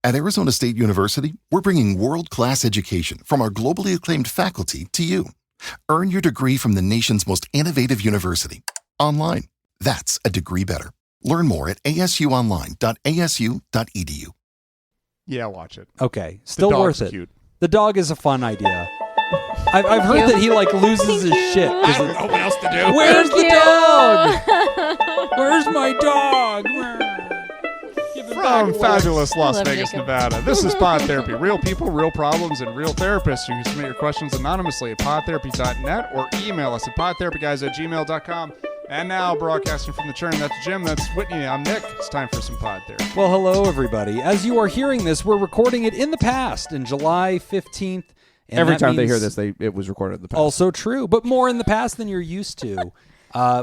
At Arizona State University, we're bringing world-class education from our globally acclaimed faculty to you. Earn your degree from the nation's most innovative university. Online. That's a degree better. Learn more at asuonline.asu.edu. Yeah, watch it. Okay, still worth it. Cute. The dog is a fun idea. I've heard that he loses his shit. I don't know what else to do. Where's the dog? Where's my dog? From fabulous Las love Vegas, Jacob. Nevada, this is Pod Therapy. Real people, real problems, and real therapists. You can submit your questions anonymously at podtherapy.net or email us at podtherapyguys@gmail.com. And now, broadcasting from the churn, that's Jim, that's Whitney, I'm Nick. It's time for some Pod Therapy. Well, hello, everybody. As you are hearing this, we're recording it in the past, in July 15th. And every that time they means hear this, it was recorded in the past. Also true, but more in the past than you're used to.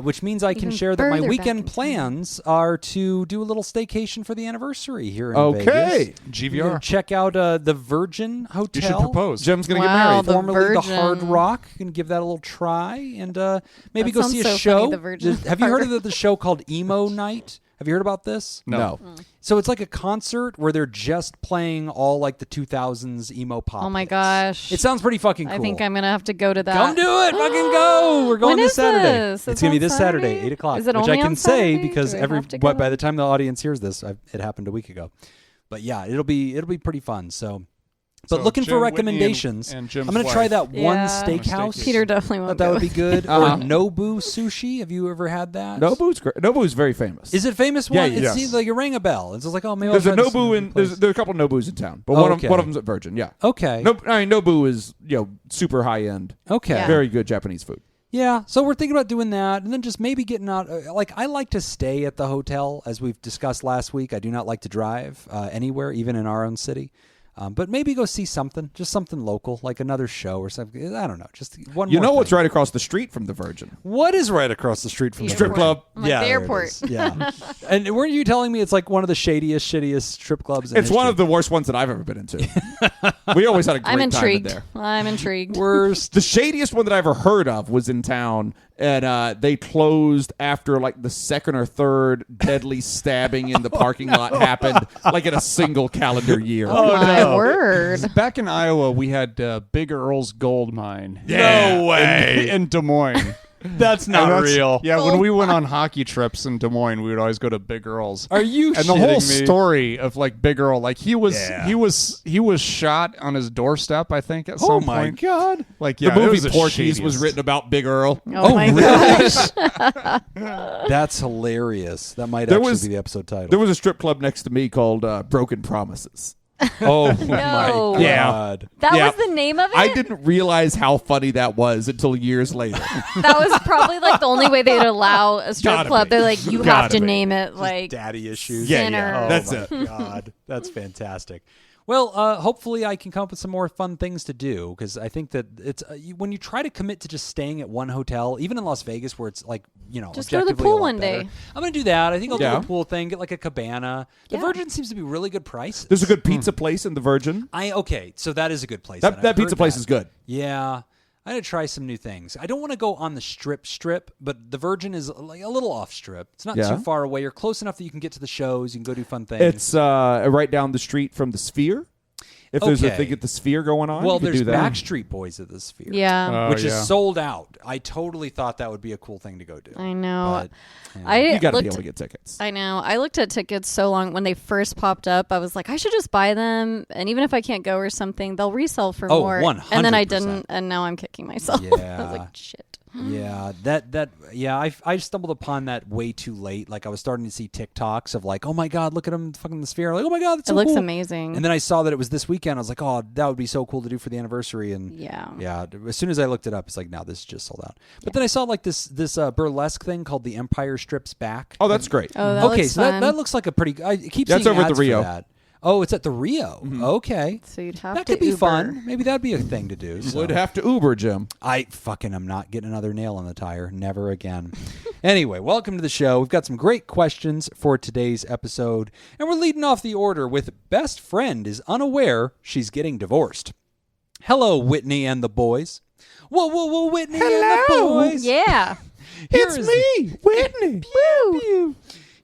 Which means I can Even share that my further weekend back in plans are to do a little staycation for the anniversary here in Okay. Vegas. GVR. Check out the Virgin Hotel. You should propose. Jim's going to Wow, get married. the Formerly the Virgin. Hard Rock. You can give that a little try and maybe That go sounds see a so show. funny, the Virgin Have you heard Hard of the show called Emo Night? Have you heard about this? No. So it's like a concert where they're just playing all like the 2000s emo pop. Oh my hits. gosh. It sounds pretty fucking cool. I think I'm going to have to go to that. Come do it. Fucking go. We're going When this is Saturday. this? It's It's going to be on this Saturday, Saturday? 8 o'clock. Is it which only I can on say Saturday? because Do I have to go? by the time the audience hears this, it happened a week ago. But yeah, it'll be pretty fun. So looking Jim, for Whitney, recommendations. and Jim's I'm going to try wife. that one Yeah. steakhouse. Peter definitely Thought won't that go. would be good. Uh-huh. Or Nobu Sushi. Have you ever had that? Nobu's great. Nobu's very famous. Is it famous Yeah, one? It yes. seems like it rang a bell. It's just like, oh, maybe There's I'll a try this Nobu new in place. there's a couple Nobus in town, but Okay. one of them's at Virgin. Yeah. Okay. Nobu is super high end. Okay. Yeah. Very good Japanese food. Yeah, so we're thinking about doing that, and then just maybe getting out. Like, I like to stay at the hotel, as we've discussed last week. I do not like to drive anywhere, even in our own city. But maybe go see something, just something local, like another show or something. I don't know, just one You more know what's thing. right across the street from the Virgin? What is right across the street from the Strip Virgin? club. I'm like, the there it airport. is. Yeah. And weren't you telling me it's like one of the shittiest strip clubs in It's one history? of the worst ones that I've ever been into. We always had a great I'm time in intrigued. there. I'm intrigued. worst. The shadiest one that I ever heard of was in town, and they closed after like the second or third deadly stabbing in the parking lot happened, like in a single calendar year. Oh, my word. Back in Iowa, we had Big Earl's Gold Mine. No way. In Des Moines. That's And not that's- real. Yeah, when we went on hockey trips in Des Moines, we would always go to Big Earl's. Are you And the whole shitting me? story of like Big Earl, like he was shot on his doorstep, I think, at some Oh my point. god. Like yeah, The it movie was the Porky's was shadiest. written about Big Earl. Oh, my really? gosh. That's hilarious. That might There actually was- be the episode title. There was a strip club next to me called Broken Promises. oh No. my god. That Yeah. was the name of it? I didn't realize how funny that was until years later. That was probably like the only way they'd allow a strip Gotta club. be. They're like, you have Gotta to be. name it like Daddy issues. Yeah, Sinner. yeah. Oh That's my it. God, that's fantastic. Well, hopefully I can come up with some more fun things to do because I think that it's when you try to commit to just staying at one hotel, even in Las Vegas, where it's like Just go to the objectively pool a lot one better. day. I'm gonna do that. I think I'll Yeah. do the pool thing, get like a cabana. The Yeah. Virgin seems to be really good prices. There's a good pizza place in the Virgin. Okay, so that is a good place. That and I've pizza heard place that. is good. Yeah. I gotta try some new things. I don't want to go on the strip, but the Virgin is like a little off strip. It's not Yeah. too far away. You're close enough that you can get to the shows. You can go do fun things. It's right down the street from the Sphere. If there's a Okay. thing at the Sphere going on, well, you can there's do that. Backstreet Boys at the Sphere. Yeah. which yeah. is sold out. I totally thought that would be a cool thing to go do. I know. But, I You got to be looked. able to get tickets. I know. I looked at tickets so long when they first popped up. I was like, I should just buy them, and even if I can't go or something, they'll resell for Oh, more. 100%. And then I didn't, and now I'm kicking myself. I Yeah. was like, shit. Yeah, I stumbled upon that way too late. Like I was starting to see TikToks of like, oh my god, look at him fucking the Sphere. Like, oh my god, that's It so looks cool. amazing. And then I saw that it was this weekend. I was like, oh, that would be so cool to do for the anniversary. And Yeah. As soon as I looked it up, it's like, no, this is just sold out. But then I saw like this burlesque thing called The Empire Strips Back. Oh, that's great. Oh, that okay, looks so fun. that looks like a pretty. I keep That's seeing over at the ads for Rio. that. Oh, it's at the Rio. Okay. So you'd have That to could be Uber. fun. Maybe that'd be a thing to do. So. Would have to Uber, Jim. I fucking am not getting another nail in the tire. Never again. Anyway, welcome to the show. We've got some great questions for today's episode. And we're leading off the order with Best Friend is unaware she's getting divorced. Hello, Whitney and the boys. Whoa, Whitney and the boys. Yeah. Here It's is- me, Whitney. Pew.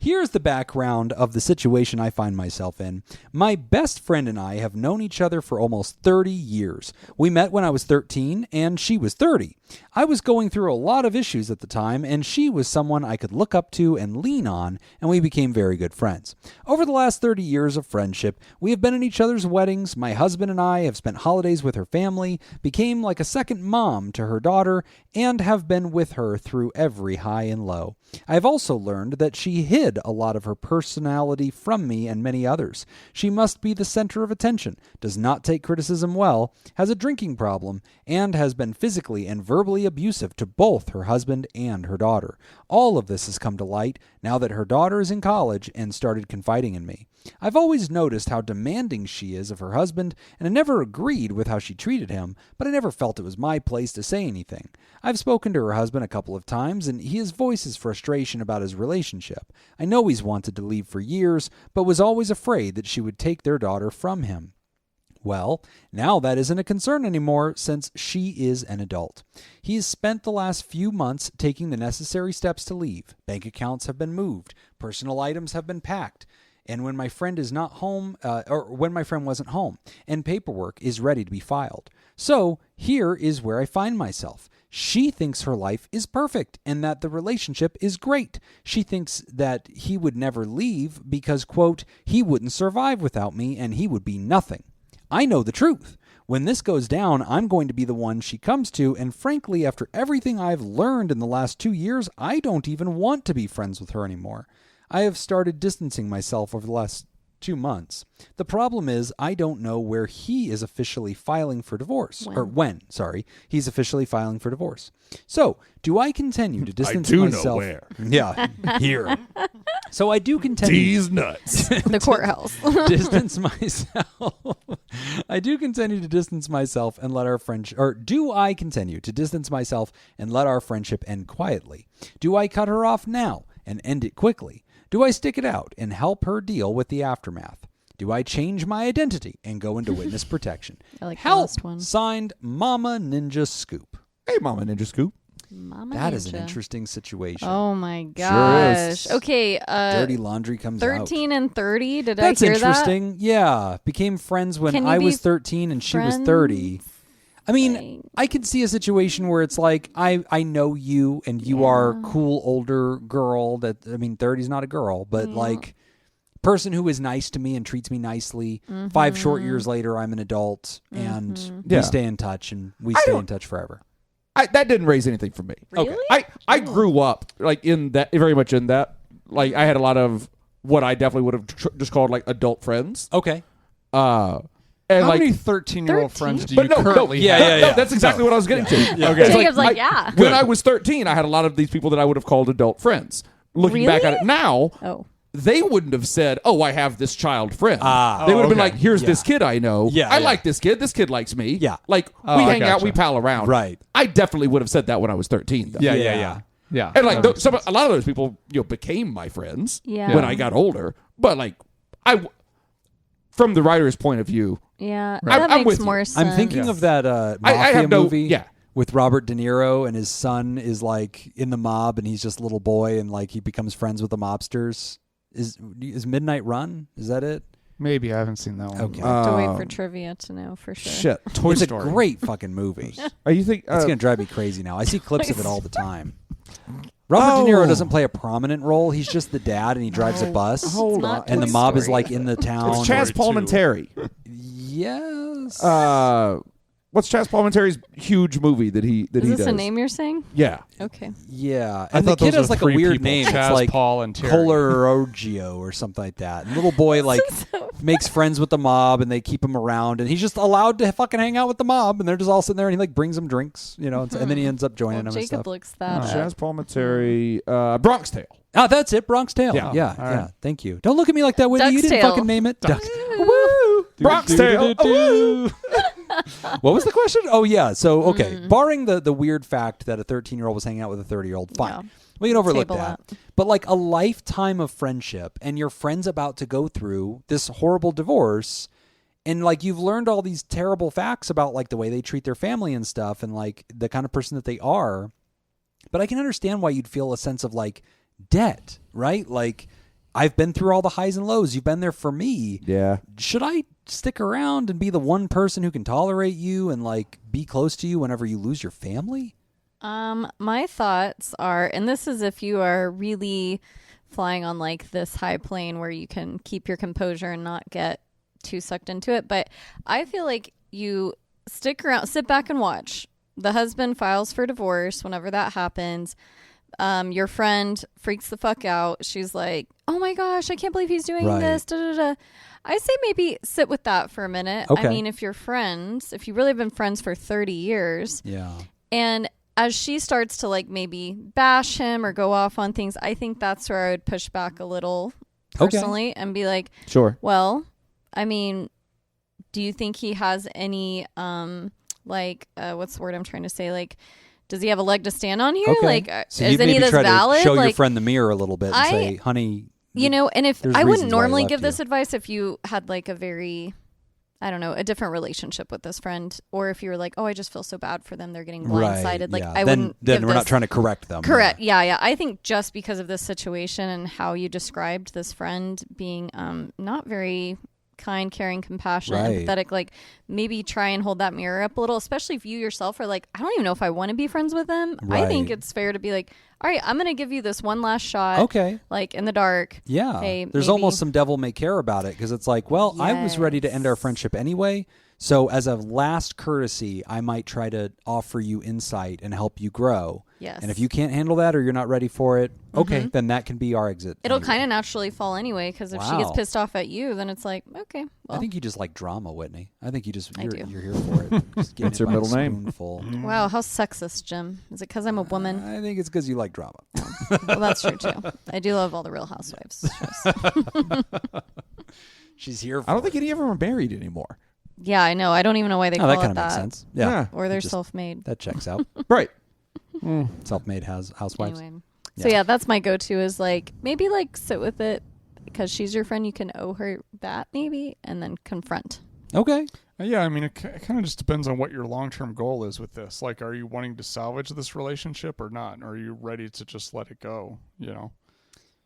Here's the background of the situation I find myself in. My best friend and I have known each other for almost 30 years. We met when I was 13 and she was 30. I was going through a lot of issues at the time, and she was someone I could look up to and lean on, and we became very good friends. Over the last 30 years of friendship, we have been in each other's weddings. My husband and I have spent holidays with her family, became like a second mom to her daughter, and have been with her through every high and low. I have also learned that she hid a lot of her personality from me and many others. She must be the center of attention, does not take criticism well, has a drinking problem, and has been physically and verbally abusive to both her husband and her daughter. All of this has come to light now that her daughter is in college and started confiding in me. I've always noticed how demanding she is of her husband, and I never agreed with how she treated him, but I never felt it was my place to say anything. I've spoken to her husband a couple of times, and he has voiced his frustration about his relationship. I know he's wanted to leave for years, but was always afraid that she would take their daughter from him. Well, now that isn't a concern anymore since she is an adult. He has spent the last few months taking the necessary steps to leave. Bank accounts have been moved, personal items have been packed, and when my friend is not home, or when my friend wasn't home, and paperwork is ready to be filed. So here is where I find myself. She thinks her life is perfect and that the relationship is great. She thinks that he would never leave because, quote, he wouldn't survive without me and he would be nothing. I know the truth. When this goes down, I'm going to be the one she comes to, and frankly, after everything I've learned in the last 2 years, I don't even want to be friends with her anymore. I have started distancing myself over the last 2 months. The problem is I don't know where he is officially filing for divorce. When he's officially filing for divorce. So, do I continue to distance myself? Know where. Yeah, here. So I do continue. These nuts. The courthouse. Distance myself. I do continue to distance myself and let our friendship, or do I continue to distance myself and let our friendship end quietly? Do I cut her off now and end it quickly? Do I stick it out and help her deal with the aftermath? Do I change my identity and go into witness protection? I like the Help! last one. Signed, Mama Ninja Scoop. Hey, Mama Ninja Scoop. Mama That Ninja. is an interesting situation. Oh my Sure gosh. is. Okay, Dirty laundry comes out. 13 and 30. Did That's I hear interesting. Yeah. Became friends when Can you I be was 13 and she was friends? 30. I mean, Like- I could see a situation where it's like, I know you and you are a cool older girl that, 30 is not a girl, but like person who is nice to me and treats me nicely. 5 short years later, I'm an adult and we stay in touch and we stay in touch forever. That didn't raise anything for me. Really? I grew up like in that, very much in that. Like I had a lot of what I definitely would have just called like adult friends. Okay. And How like, many 13-year-old 13? friends do you but no, currently yeah, have? no, that's exactly what I was getting to. Okay. It's Jacob's like, yeah. When I was 13, I had a lot of these people that I would have called adult friends. Looking back at Really? it now, Oh. they wouldn't have said, "Oh, I have this child friend." Ah. They would have been okay. like, "Here's this kid I know. Yeah, I yeah. like this kid. This kid likes me. Yeah. like Oh, we I hang out, gotcha. we pal around." Right. I definitely would have said that when I was 13. Though. Yeah. And like That makes a lot of those people, became my friends Yeah. when I got older. But like, from the writer's point of view, Yeah. Right. That I'm makes with you. more sense. I'm thinking of that I mafia have no- movie yeah. with Robert De Niro and his son is like in the mob and he's just a little boy and like he becomes friends with the mobsters. Is Midnight Run? Is that it? Maybe I haven't seen that one. Okay. have to wait for trivia to know for sure. shit. Toy It's Story. a great fucking movie. Are you think? It's going to drive me crazy now. I see clips of it all the time. Robert De Niro doesn't play a prominent role. He's just the dad and he drives a bus. Hold not on. And the Toy mob is Story. like in the town. It's Chaz Palminteri. Yes. What's Chaz Palminteri's huge movie that he Is does? this a name you're saying? Yeah. Okay. Yeah. I And the thought kid those has were like a three weird people, name. Chaz, It's like Paul, and Terry. Colorogio or something like that. And little boy like makes friends with the mob and they keep him around and he's just allowed to fucking hang out with the mob and they're just all sitting there and he like brings them drinks, and then he ends up joining Well, them and Jacob stuff. looks that up. Chaz Palminteri, Bronx Tale. Oh, that's it, Bronx Tale. Yeah. Yeah, All right. Thank you. Don't look at me like that, Whitney. You Duck's didn't Tale. fucking name it. Woo! Bronx Tale. Woo! What was the question? Oh, yeah. So, okay. Barring the weird fact that a 13-year-old was hanging out with a 30-year-old, fine. Yeah. We can overlook Table that. that. But like a lifetime of friendship and your friend's about to go through this horrible divorce and like you've learned all these terrible facts about like the way they treat their family and stuff and like the kind of person that they are. But I can understand why you'd feel a sense of like debt, right? Like I've been through all the highs and lows. You've been there for me. Yeah. Should I stick around and be the one person who can tolerate you and like be close to you whenever you lose your family? My thoughts are, and this is if you are really flying on like this high plane where you can keep your composure and not get too sucked into it. But I feel like you stick around, sit back and watch. The husband files for divorce whenever that happens. Your friend freaks the fuck out. She's like, oh my gosh, I can't believe he's doing this. Da, da, da. I say maybe sit with that for a minute. Okay. I mean, if you're friends, if you've really been friends for 30 years. Yeah. And as she starts to like maybe bash him or go off on things, I think that's where I would push back a little personally and be like, Sure. well, I mean, do you think he has any, what's the word I'm trying to say? Like, does he have a leg to stand on here? Okay. Like, So is you'd any maybe of this try valid? to show your Like, friend the mirror a little bit and say, honey, you know, and if there's I wouldn't reasons why he normally left give this you. advice if you had like a very, I don't know, a different relationship with this friend, or if you were like, oh, I just feel so bad for them, they're getting blindsided. Like, yeah. I then, wouldn't. Then give we're not this- trying to correct them. Correct. Yeah. I think just because of this situation and how you described this friend being not very kind, caring, compassionate, Right. empathetic, like maybe try and hold that mirror up a little, especially if you yourself are like, I don't even know if I want to be friends with them. I think Right. it's fair to be like, all right, I'm going to give you this one last shot. Okay. Like in the dark. Yeah. Hey, There's maybe- almost some devil may care about it because it's like, well, I was ready to end our friendship anyway. So as a last courtesy, I might try to offer you insight and help you grow. Yes. And if you can't handle that or you're not ready for it, okay, then that can be our exit. It'll anyway. kind of naturally fall anyway, because if she gets Wow. pissed off at you, then it's like, okay, well, I think you just like drama, Whitney. I think you just, I you're, do. you're here for it. Just getting That's it your by a middle name. spoonful. wow, how sexist, Jim. Is it because I'm a woman? I think it's because you like drama. Well, that's true too. I do love all the Real Housewives shows. She's here for I don't think it. any of them are married anymore. Yeah, I know. I don't even know why they Oh, call that it kind of that. makes sense. Yeah. Or they're Just- self-made. That checks out. Right. Self-made housewives. Anyway. So yeah, that's my go-to is like maybe like sit with it because she's your friend. You can owe her that maybe, and then confront. Okay. Yeah, I mean, it kind of just depends on what your long-term goal is with this. Like, are you wanting to salvage this relationship or not? Or are you ready to just let it go, you know?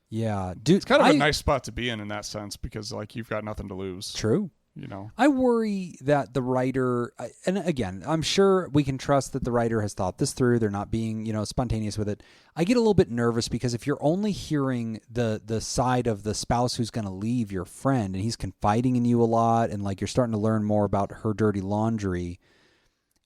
Yeah. Dude, It's kind of a nice spot to be in that sense because, like, you've got nothing to lose, True. you know? I worry that the writer, and again, I'm sure we can trust that the writer has thought this through. They're not being, spontaneous with it. I get a little bit nervous because if you're only hearing the side of the spouse who's going to leave your friend and he's confiding in you a lot and like you're starting to learn more about her dirty laundry,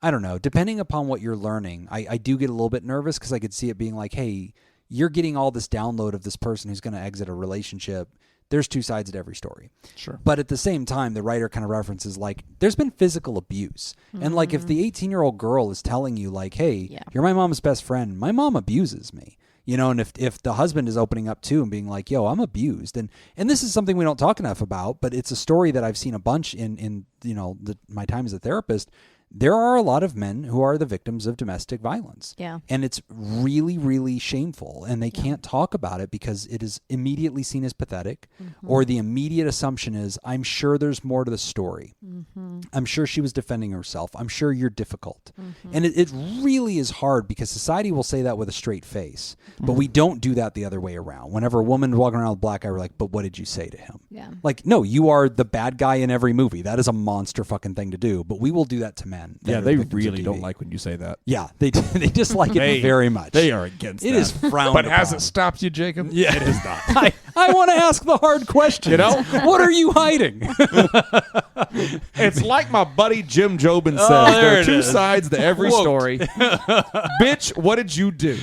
I don't know. Depending upon what you're learning, I do get a little bit nervous because I could see it being like, hey, you're getting all this download of this person who's going to exit a relationship. There's two sides to every story. Sure. But at the same time, the writer kind of references like there's been physical abuse. And like if the 18-year-old girl is telling you like, hey, you're my mom's best friend, my mom abuses me. And if the husband is opening up too and being like, yo, I'm abused. And this is something we don't talk enough about, but it's a story that I've seen a bunch in my time as a therapist. There are a lot of men who are the victims of domestic violence. Yeah. And it's really, really shameful. And they can't talk about it because it is immediately seen as pathetic, or the immediate assumption is, I'm sure there's more to the story. I'm sure she was defending herself. I'm sure you're difficult. And it really is hard because society will say that with a straight face. But we don't do that the other way around. Whenever a woman walking around with a black eye, we're like, but what did you say to him? Yeah. Like, no, you are the bad guy in every movie. That is a monster fucking thing to do. But we will do that to men. that Yeah, are they victims of really TV. don't like when you say that. Yeah, they dislike it very much. They are against It that. is frowned But has upon. it stopped you, Jacob? Yeah. It is not. I want to ask the hard question. What are you hiding? It's like my buddy Jim Jobin says. Oh, there there are it two is. sides to every Quote. story. Bitch, what did you do?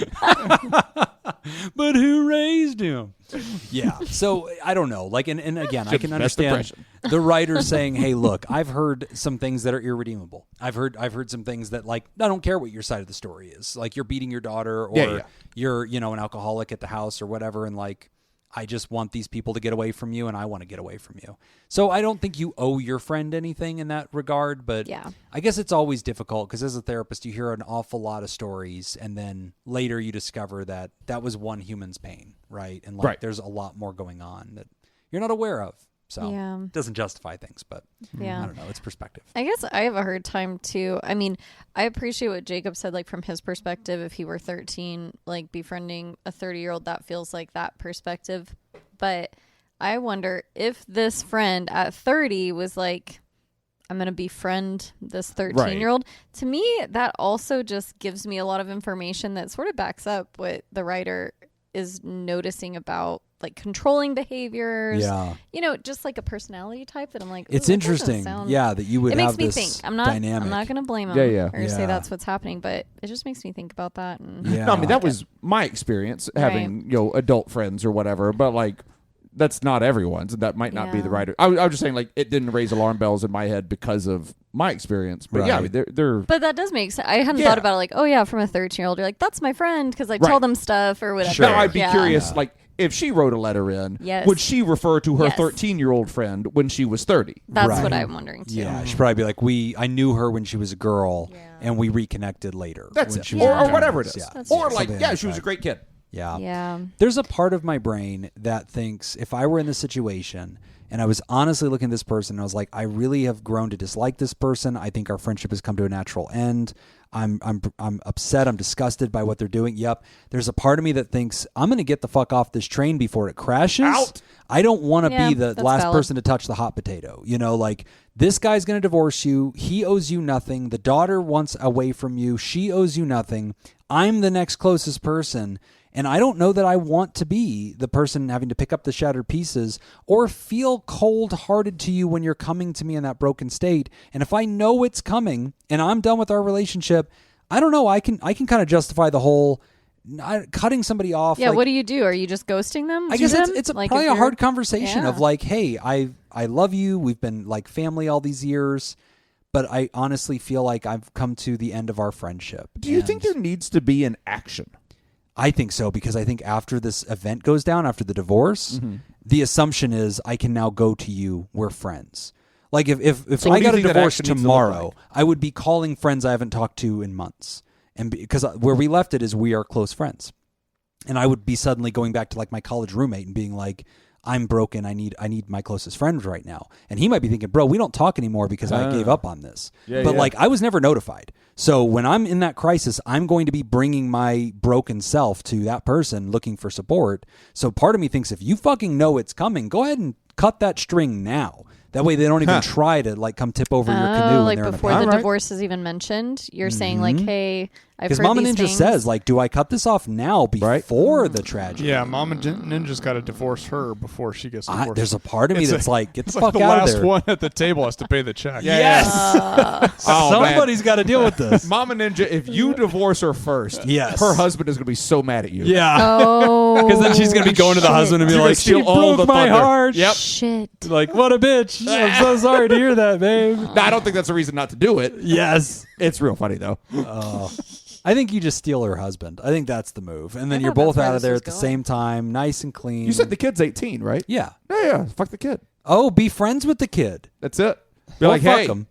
But who raised him? Yeah. So I don't know. Like, and again, I Jim's can best understand impression. the writer saying, "Hey, look, I've heard some things that are irredeemable. I've heard some things that, like, I don't care what your side of the story is. Like, you're beating your daughter, or Yeah. you're an alcoholic at the house or whatever, and like, I just want these people to get away from you, and I want to get away from you. So I don't think you owe your friend anything in that regard, but Yeah. I guess it's always difficult because as a therapist, you hear an awful lot of stories, and then later you discover that that was one human's pain, right? And like, Right. there's a lot more going on that you're not aware of. So Yeah. it doesn't justify things, but Yeah. I don't know. It's perspective. I guess I have a hard time too. I mean, I appreciate what Jacob said, like from his perspective, if he were 13, like befriending a 30-year-old, that feels like that perspective. But I wonder if this friend at 30 was like, I'm going to befriend this 13-year-old. To me, that also just gives me a lot of information that sort of backs up what the writer is noticing about like controlling behaviors. Yeah. Just like a personality type that I'm like, It's that interesting. doesn't sound... That you would it have makes me this think. I'm not going to blame him or say that's what's happening, but it just makes me think about that. And No, I mean, that was my experience having, adult friends or whatever, but like, that's not everyone's, and that might not be the writer. I was just saying, like, it didn't raise alarm bells in my head because of my experience. But yeah, I mean, they're. But that does make sense. I hadn't thought about it like, oh yeah, from a 13-year-old, you're like, that's my friend because I tell them stuff or whatever. Sure. Now, I'd be curious, like, if she wrote a letter in, would she refer to her 13-year-old friend when she was 30? That's what I'm wondering too. Yeah, she'd probably be like, I knew her when she was a girl, and we reconnected later. That's when it. she was Or whatever it is. Yeah. Or like, Something she was a great kid. Yeah. There's a part of my brain that thinks if I were in this situation and I was honestly looking at this person and I was like, I really have grown to dislike this person. I think our friendship has come to a natural end. I'm upset. I'm disgusted by what they're doing. Yep. There's a part of me that thinks I'm going to get the fuck off this train before it crashes. Out. I don't want to be the last valid. person to touch the hot potato. Like this guy's going to divorce you. He owes you nothing. The daughter wants away from you. She owes you nothing. I'm the next closest person. And I don't know that I want to be the person having to pick up the shattered pieces or feel cold-hearted to you when you're coming to me in that broken state. And if I know it's coming and I'm done with our relationship, I don't know. I can kind of justify the whole cutting somebody off. Yeah, like, what do you do? Are you just ghosting them? I guess it's probably a hard conversation of like, hey, I love you. We've been like family all these years. But I honestly feel like I've come to the end of our friendship. Do you think there needs to be an action? I think so, because I think after this event goes down, after the divorce, the assumption is I can now go to you. We're friends. Like if I got a divorce tomorrow, I would be calling friends I haven't talked to in months. And because where we left it is we are close friends. And I would be suddenly going back to like my college roommate and being like, I'm broken. I need my closest friend right now. And he might be thinking, bro, we don't talk anymore because I gave up on this. But like I was never notified. So when I'm in that crisis, I'm going to be bringing my broken self to that person looking for support. So part of me thinks if you fucking know it's coming, go ahead and cut that string now. That way they don't even try to like come tip over your canoe. Like before the divorce is even mentioned, you're saying like, hey, I've heard Mama these Ninja things. says like, do I cut this off now before the tragedy? Yeah, Mama Ninja's got to divorce her before she gets divorced. There's a part of me that's like, get the fuck the out of last there. one at the table has to pay the check. Yes. Somebody's got to deal with this. Mama Ninja, if you divorce her first, her husband is going to be so mad at you. Yeah. Oh. Because then she's going to be going to the husband and be You're like, gonna steal she all broke the my thunder. heart. Yep. Shit. Like, what a bitch. I'm so sorry to hear that, babe. No, I don't think that's a reason not to do it. Yes. It's real funny, though. I think you just steal her husband. I think that's the move. And then I you're thought both that's where out of this there was at the going. same time, nice and clean. You said the kid's 18, right? Yeah. Yeah. Fuck the kid. Oh, be friends with the kid. That's it. Be Well, like, fuck hey, him.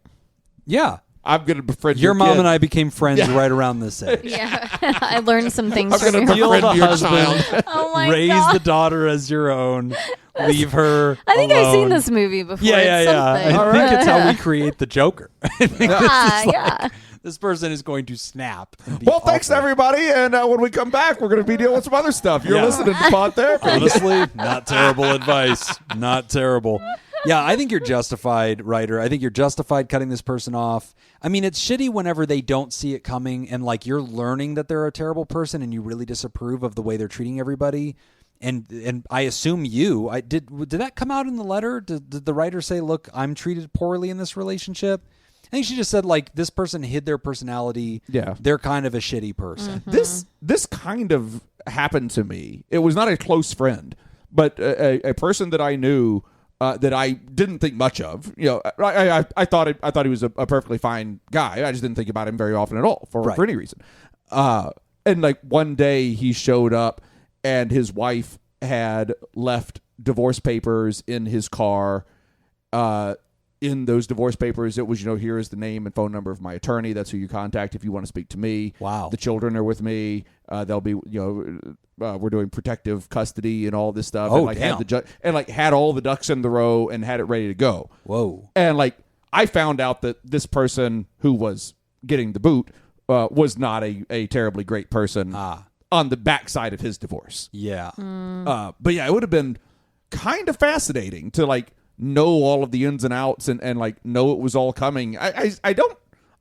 Yeah. I'm going to befriend Your mom kid. and I became friends right around this age. Yeah. I learned some things I'm from going you. to befriend the your husband. child. Oh my Raise God. the daughter as your own. Leave her I think alone. I've seen this movie before. Yeah. It's I something. think it's how we create the Joker. I think this is like, yeah. this person is going to snap. And be Well, thanks, awful. everybody. And when we come back, we're going to be dealing with some other stuff. You're listening to Pod Therapy. Honestly, not terrible advice. Not terrible. Yeah, I think you're justified, writer. I think you're justified cutting this person off. I mean, it's shitty whenever they don't see it coming and like you're learning that they're a terrible person and you really disapprove of the way they're treating everybody. And I assume did that come out in the letter? Did the writer say, look, I'm treated poorly in this relationship? I think she just said like this person hid their personality. Yeah. They're kind of a shitty person. This kind of happened to me. It was not a close friend, but a person that I knew that I didn't think much of. You know, I thought he was a perfectly fine guy. I just didn't think about him very often at all for any reason. And like one day he showed up and his wife had left divorce papers in his car. In those divorce papers, it was, here is the name and phone number of my attorney. That's who you contact if you want to speak to me. Wow. The children are with me. They'll be, we're doing protective custody and all this stuff. Oh, and like damn. had all the ducks in the row and had it ready to go. Whoa. And like I found out that this person who was getting the boot was not a terribly great person on the backside of his divorce. Yeah. But yeah, it would have been kind of fascinating to like know all of the ins and outs and like know it was all coming.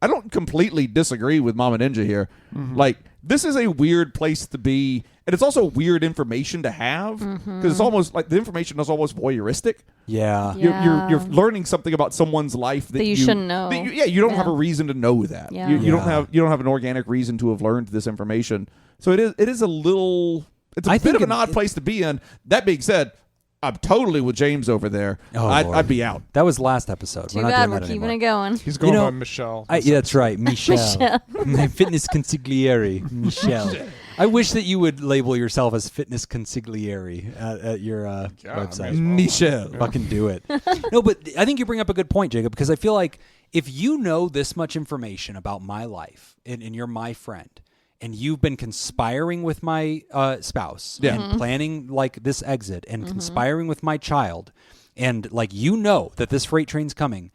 I don't completely disagree with Mama Ninja here. Like, this is a weird place to be, and it's also weird information to have because it's almost like the information is almost voyeuristic. Yeah. You're learning something about someone's life that you shouldn't know. You don't have a reason to know that. Yeah. You don't have an organic reason to have learned this information. So it is a little. It's a bit of an odd place to be in. That being said, I'm totally with James over there. Oh, I'd be out. That was last episode. Too We're not bad doing we're that keeping anymore. it going. He's going You know, by Michelle. Yeah, that's right. Michelle. My fitness consigliere. Michelle. I wish that you would label yourself as fitness consigliere at your website. Michelle. Fucking do it. No, but I think you bring up a good point, Jacob, because I feel like if you know this much information about my life and you're my friend, and you've been conspiring with my spouse and planning like this exit and conspiring with my child, and like you know that this freight train's coming,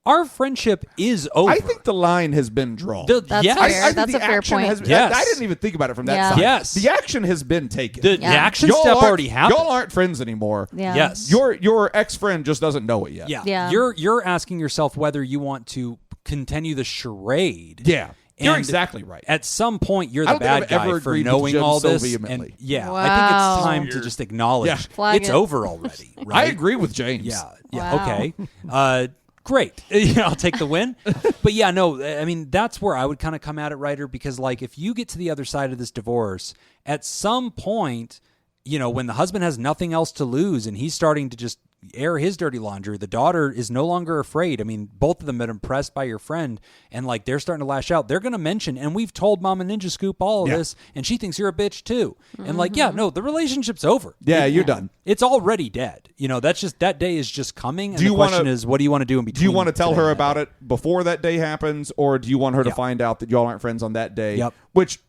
our friendship is over. I think the line has been drawn. That's yes. fair. I think That's the a fair action point. has- Yes. I didn't even think about it from that Yeah. side. Yes. The action has been taken. The action Y'all step aren't- already happened. Y'all aren't friends anymore. Yeah. Yes. Your ex-friend just doesn't know it yet. Yeah. Yeah. You're asking yourself whether you want to continue the charade. Yeah. You're And exactly right. At some point, you're I the don't think bad I've ever guy for agreed with knowing Jim all so this. vehemently. And yeah, I Wow. think it's time to just acknowledge Yeah. Flag it's it. over already. I Right? agree with James. Yeah. Wow. Okay. Great. Yeah, I'll take the win. But yeah, no, I mean, that's where I would kind of come at it, Ryder, because like if you get to the other side of this divorce, at some point, you know, when the husband has nothing else to lose and he's starting to just air his dirty laundry, the daughter is no longer afraid. I mean, both of them have been impressed by your friend and like they're starting to lash out. They're going to mention, and we've told Mama Ninja Scoop all of this, and she thinks you're a bitch too. And like, yeah, no, the relationship's over. Yeah, you're done. It's already dead. You know, that's just, that day is just coming. And Do you the question wanna- is, what do you want to do in between? Do you want to tell today her and that about day? it before that day happens, or do you want her to Yep. find out that y'all aren't friends on that day? Yep. Which,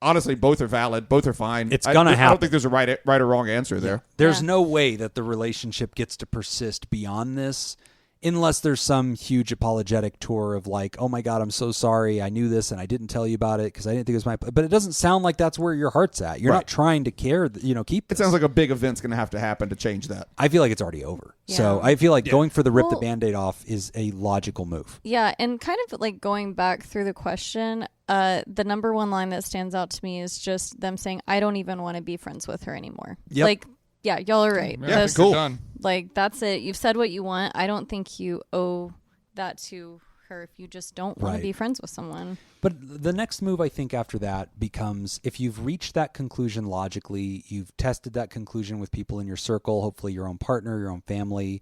honestly, both are valid. Both are fine. It's gonna I happen. don't think there's a right or wrong answer there. There's Yeah. no way that the relationship gets to persist beyond this unless there's some huge apologetic tour of like, oh my God, I'm so sorry. I knew this and I didn't tell you about it because I didn't think it was my... But it doesn't sound like that's where your heart's at. You're Right. not trying to care, keep It this. sounds like a big event's going to happen to change that. I feel like it's already over. Yeah. So I feel like going for the rip the Well- Band-Aid off is a logical move. Yeah, and kind of like going back through the question, the number one line that stands out to me is just them saying, I don't even want to be friends with her anymore. Yep. Like, yeah, y'all are right. Yeah, That's- cool. Done. Like, that's it. You've said what you want. I don't think you owe that to her if you just don't want Right. to be friends with someone. But the next move, I think, after that becomes if you've reached that conclusion logically, you've tested that conclusion with people in your circle, hopefully your own partner, your own family,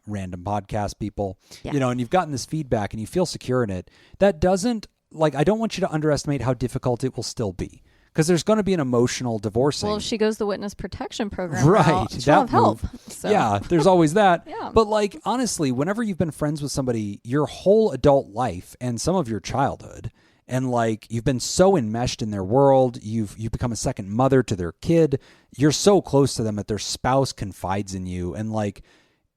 random podcast people, Yeah. and you've gotten this feedback and you feel secure in it. That doesn't, I don't want you to underestimate how difficult it will still be because there's going to be an emotional divorcing. Well, if she goes the witness protection program, Right, she'll that have help. move. So. Yeah, there's always that. Yeah. But honestly, whenever you've been friends with somebody your whole adult life and some of your childhood, and you've been so enmeshed in their world, you've become a second mother to their kid, you're so close to them that their spouse confides in you, and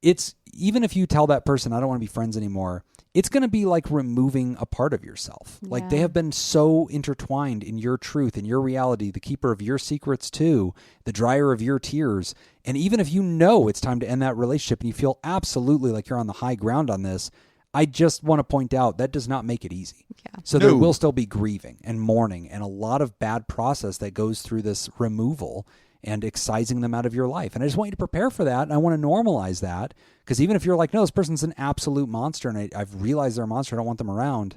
it's even if you tell that person I don't want to be friends anymore, it's going to be like removing a part of yourself. Like they Yeah. have been so intertwined in your truth, in your reality, the keeper of your secrets too, the dryer of your tears. And even if you know it's time to end that relationship and you feel absolutely like you're on the high ground on this, I just want to point out that does not make it easy. Yeah. So there No. will still be grieving and mourning and a lot of bad process that goes through this removal and excising them out of your life. And I just want you to prepare for that. And I want to normalize that because even if you're like, no, this person's an absolute monster and I've realized they're a monster, I don't want them around.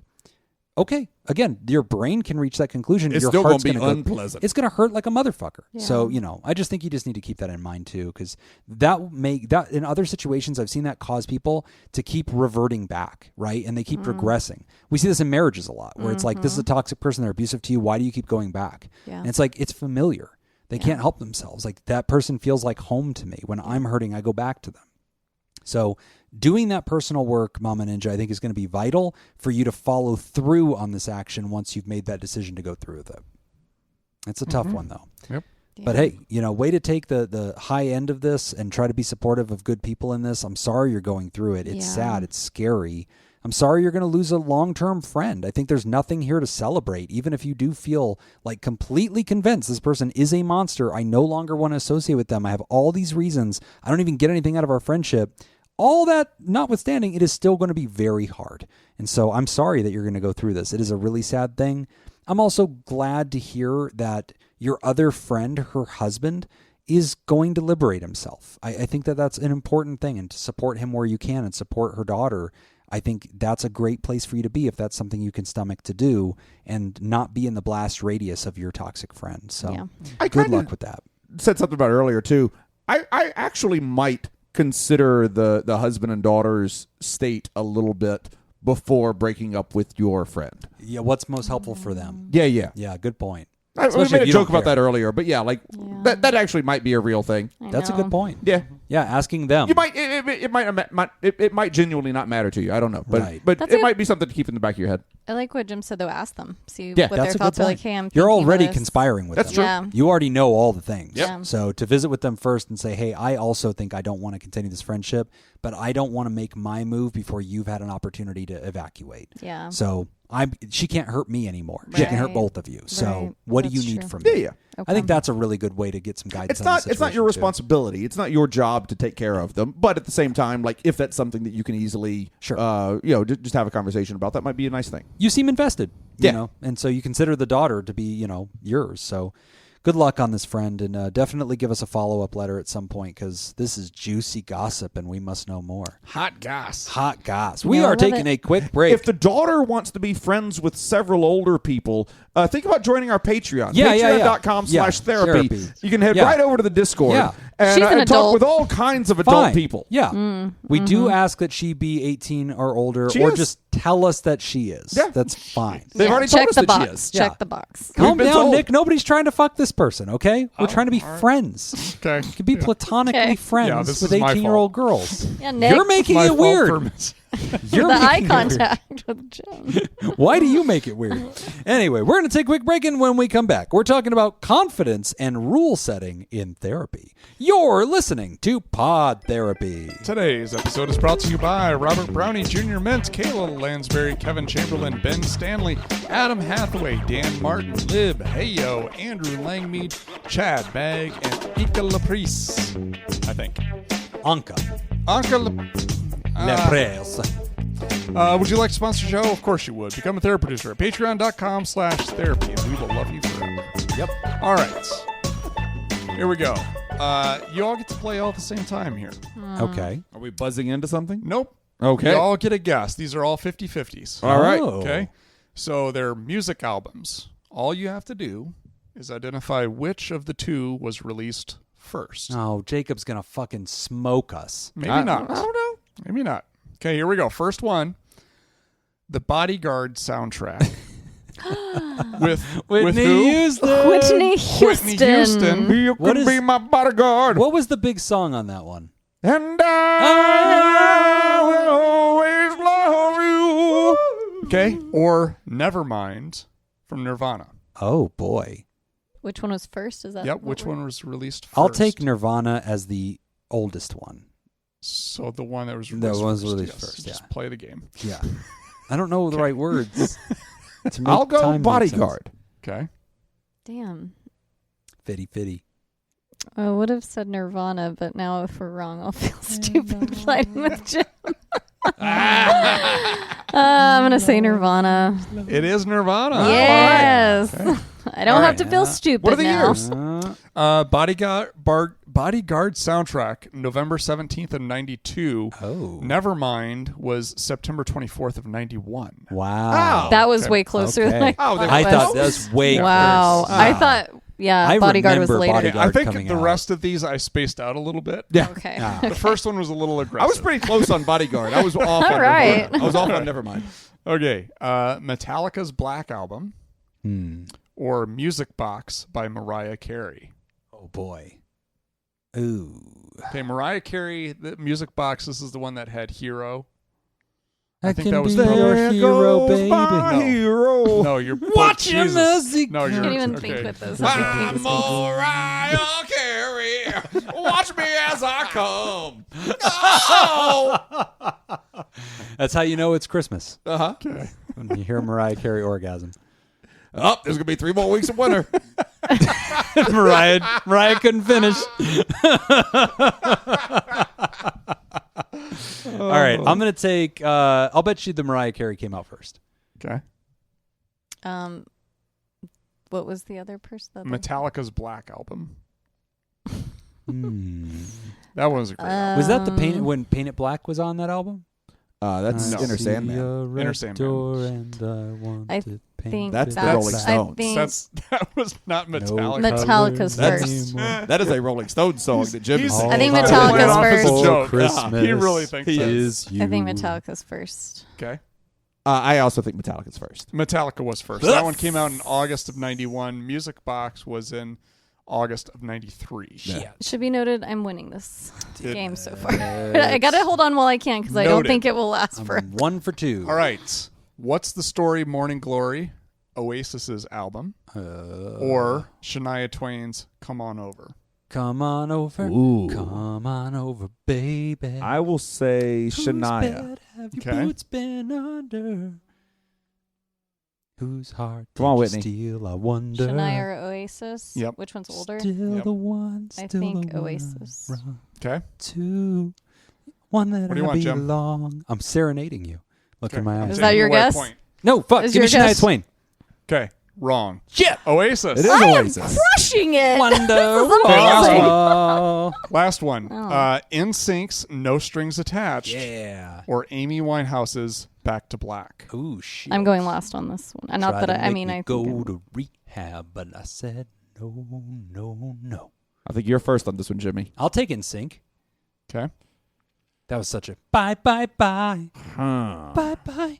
Okay. Again, your brain can reach that conclusion. It's your still heart's going to be gonna go- unpleasant. It's going to hurt like a motherfucker. Yeah. So, I just think you just need to keep that in mind too, because that in other situations, I've seen that cause people to keep reverting back, right? And they keep regressing. We see this in marriages a lot, where it's like, this is a toxic person, they're abusive to you. Why do you keep going back? Yeah. And it's like, it's familiar. They can't help themselves. Like that person feels like home to me. When I'm hurting, I go back to them. So doing that personal work, Mama Ninja, I think is going to be vital for you to follow through on this action once you've made that decision to go through with it. It's a tough one though. Yep. But hey, way to take the high end of this and try to be supportive of good people in this. I'm sorry you're going through it. It's Yeah. sad. It's scary. I'm sorry you're going to lose a long-term friend. I think there's nothing here to celebrate. Even if you do feel like completely convinced this person is a monster, I no longer want to associate with them. I have all these reasons. I don't even get anything out of our friendship. All that notwithstanding, it is still going to be very hard. And so I'm sorry that you're going to go through this. It is a really sad thing. I'm also glad to hear that your other friend, her husband, is going to liberate himself. I think that that's an important thing, and to support him where you can and support her daughter, I think that's a great place for you to be if that's something you can stomach to do and not be in the blast radius of your toxic friend. So good luck with that. Said something about it earlier too. I actually might consider the husband and daughter's state a little bit before breaking up with your friend. Yeah, what's most helpful for them? Yeah. Yeah, good point. We Especially made if a you joke don't about care. that earlier, but yeah, like that actually might be a real thing. That's a good point. Yeah. Yeah, asking them. You might it might genuinely not matter to you. I don't know, but Right. but That's it a- might be something to keep in the back of your head. I like what Jim said, though. Ask them. See Yeah, what their That's a good thoughts are point. like. Hey, I'm You're thinking already of this. conspiring with That's them. true. Yeah. You already know all the things. Yep. Yeah. So to visit with them first and say, hey, I also think I don't want to continue this friendship, but I don't want to make my move before you've had an opportunity to evacuate. Yeah. So she can't hurt me anymore. She can hurt Right. both of you. So Right. what do That's you need true. from Yeah, me? yeah. Okay. I think that's a really good way to get some guidance. It's not your responsibility. It's not your job to take care of them. But at the same time, like if that's something that you can easily, Sure. just have a conversation about, that might be a nice thing. You seem invested, Yeah. you know, and so you consider the daughter to be, yours. So good luck on this, friend, and definitely give us a follow-up letter at some point because this is juicy gossip and we must know more. Hot goss. Hot goss. We No, I are love taking it. a quick break. If the daughter wants to be friends with several older people, think about joining our Patreon. Yeah, yeah, yeah. Patreon.com/therapy. Therapy. You can head Yeah. right over to the Discord Yeah. and, She's an and talk adult. with all kinds of adult Fine. people. Yeah. We do ask that she be 18 or older, She or is. just tell us that she is. Yeah. That's fine. They've already told Check us the that box. she is. Yeah. Check the box. Calm been down, told. Nick. Nobody's trying to fuck this person, okay? We're trying to be friends. Okay. You can be platonically Okay. friends Yeah, this with is my 18-year-old girls. Yeah, Nick. You're making My it fault weird. for mis- You're the eye making it weird. contact with Jim. Why do you make it weird? Anyway, we're going to take a quick break, and when we come back, we're talking about confidence and rule setting in therapy. You're listening to Pod Therapy. Today's episode is brought to you by Robert Brownie, Jr. Mint, Kayla Lansbury, Kevin Chamberlain, Ben Stanley, Adam Hathaway, Dan Martin, Lib, Heyo, Andrew Langmead, Chad Bagg, and Ika Laprice. I think. Anka. Anka Lepres. would you like to sponsor the show? Of course you would. Become a therapy producer at patreon.com/therapy, and we will love you forever. Yep. All right. Here we go. You all get to play all at the same time here. Okay. Are we buzzing into something? Nope. Okay. You all get a guess. These are all 50-50s. All right. Oh. Okay. So they're music albums. All you have to do is identify which of the two was released first. Oh, Jacob's going to fucking smoke us. Maybe I not. don't know. Maybe not. Okay, here we go. First one. The Bodyguard soundtrack. with Whitney who? Houston. Whitney Houston. Whitney Houston. You What can is- be my bodyguard. What was the big song on that one? And I will always love you. Okay. Or Nevermind from Nirvana. Oh, boy. Which one was first? Is that? Yep. what Which we're- one was released first? I'll take Nirvana as the oldest one. So the one that was That released was first. released Yes. first, Just yeah. play the game. Yeah. I don't know the right words. to make I'll go time make bodyguard. Okay. Damn. sense. Fitty. I would have said Nirvana, but now if we're wrong, I'll feel stupid fighting with Jim. I'm gonna say Nirvana. It is Nirvana. Yes. I don't All have to right. feel stupid What are the now. years? Bodyguard soundtrack, November 17th of 92. Oh. Nevermind was September 24th of 91. Wow. That was way closer than Okay. I Oh, they thought. I it thought was. that was way Wow. close. I thought, yeah, I Bodyguard was remember later. Bodyguard. I think coming the out. rest of these I spaced out a little bit. Yeah. Okay. The first one was a little aggressive. I was pretty close on bodyguard. I was off on All right. Nirvana. I was off on Nevermind. Okay. Metallica's Black Album or Music Box by Mariah Carey. Oh, boy. Ooh. Okay, Mariah Carey, the Music Box, this is the one that had Hero. I think can that was be the- your There hero, goes baby. my No. hero. No, you're Watch him Jesus. as he No, I you're can't even okay. think with this. I'm Mariah Carey. Watch me as I come. Oh! That's how you know it's Christmas. Okay. When you hear Mariah Carey orgasm. Oh, there's gonna be 3 more weeks of winter. Mariah couldn't finish. All right, I'm gonna take. I'll bet you the Mariah Carey came out first. Okay. What was the other person? Metallica's Black album. That was a great album. Was that the when Paint It Black was on that album? That's No. Inner Sandman. Inner Sandman. And I want I to think paint That's the it Rolling black. Stones. I think That was not Metallica. Metallica's That's- first. That is a Rolling Stones song that Jim. he's- I think All Metallica's I want first. for Joke. Christmas He really thinks that. is you. I think Metallica's first. Okay. I also think Metallica's first. Metallica was first. That one came out in August of 91. Music Box was in August of 93. Yeah. It should be noted, I'm winning this game so far. I gotta hold on while I can because I don't Noted. think it will last forever. 1 for 2. All right. What's the story Morning Glory, Oasis's album, or Shania Twain's Come On Over? Come on over. Ooh. Come on over, baby. I will say Whose Shania. bed have your Okay. boots been under? Whose heart Come on, did you Whitney. steal, I wonder. Shania or Oasis? Yep. Which one's older? Still Yep. the one, I still think the Oasis. one. Okay. To one that What do you I want, Jim? belong. I'm serenading you. Look in my I'm eyes. Is taking that your away a guess? point. No, fuck. Is Give me your Shania guess- Twain. Okay. Wrong. Shit. Oasis. It is I am Oasis. crushing it. Wonderwall. Last one. Oh. NSYNC's No Strings Attached, Yeah. or Amy Winehouse's Back to Black. Ooh, shit. I'm going last on this one. Not Tried that to I make mean me I go think to rehab, but I said no, no, no. I think you're first on this one, Jimmy. I'll take NSYNC. Okay. That was such a bye, bye, bye, Huh. bye, bye.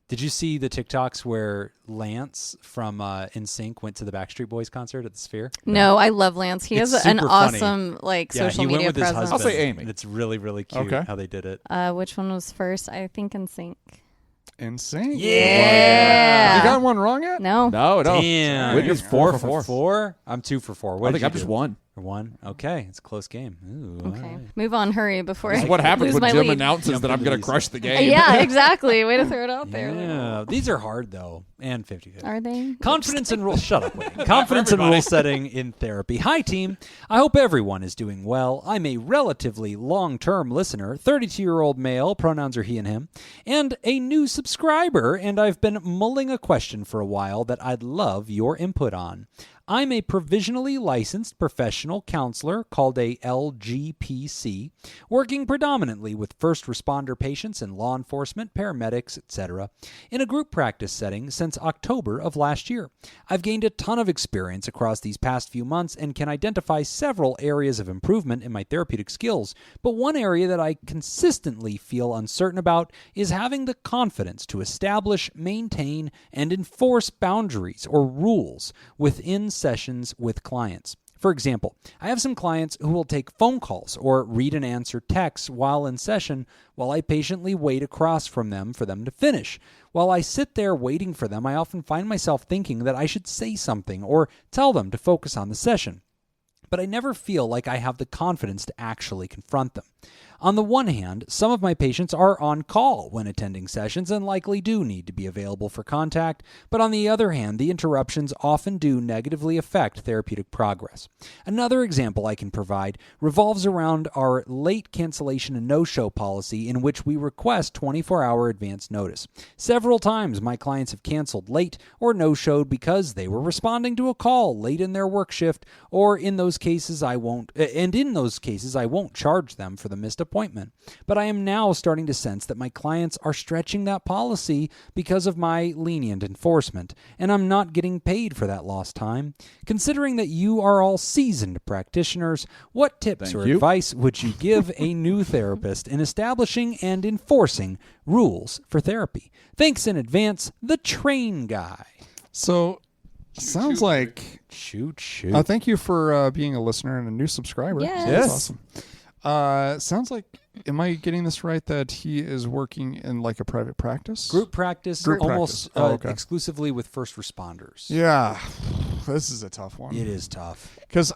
Did you see the TikToks where Lance from NSYNC went to the Backstreet Boys concert at the Sphere? No, I love Lance. He It's has an super funny. awesome social he media went with presence. his I'll husband. say Amy. And it's really, really cute Okay. how they did it. Which one was first? I think NSYNC. NSYNC. Yeah. You got one wrong yet? No. No. Damn. Whitney's You're 4 4 for 4. 4? I'm 2 for 4. What I did think you I'm just do? 1. For 1? Okay. It's a close game. Ooh, all Okay. right. Move on. Hurry before This I is what happens lose when my Jim lead. announces Jump that I'm into going to these. crush the game. Yeah, exactly. Way to throw it out there. Yeah. These are hard, though, and 50-50. Are they? Confidence and rule. Shut up, Wayne. Confidence and rule setting in therapy. Hi, team. I hope everyone is doing well. I'm a relatively long-term listener, 32-year-old male, pronouns are he and him, and a new subscriber, and I've been mulling a question for a while that I'd love your input on. I'm a provisionally licensed professional counselor called a LGPC, working predominantly with first responder patients and law enforcement, paramedics, etc., in a group practice setting since October of last year. I've gained a ton of experience across these past few months and can identify several areas of improvement in my therapeutic skills, but one area that I consistently feel uncertain about is having the confidence to establish, maintain, and enforce boundaries or rules within sessions with clients. For example, I have some clients who will take phone calls or read and answer texts while in session while I patiently wait across from them for them to finish. While I sit there waiting for them, I often find myself thinking that I should say something or tell them to focus on the session. But I never feel like I have the confidence to actually confront them. On the one hand, some of my patients are on call when attending sessions and likely do need to be available for contact, but on the other hand, the interruptions often do negatively affect therapeutic progress. Another example I can provide revolves around our late cancellation and no-show policy in which we request 24-hour advance notice. Several times my clients have canceled late or no-showed because they were responding to a call late in their work shift, or in those cases I won't charge them for the missed appointment. But I am now starting to sense that my clients are stretching that policy because of my lenient enforcement, and I'm not getting paid for that lost time. Considering that you are all seasoned practitioners, what tips Thank or you. advice would you give a new therapist in establishing and enforcing rules for therapy? Thanks in advance, the Train Guy. So, sounds like. Shoot. Thank you for being a listener and a new subscriber. Yes. That's Yes. awesome. Sounds like, am I getting this right, that he is working in like a private practice? Group practice, Group almost practice. Oh, okay. exclusively with first responders. Yeah. This is a tough one. It is tough. Because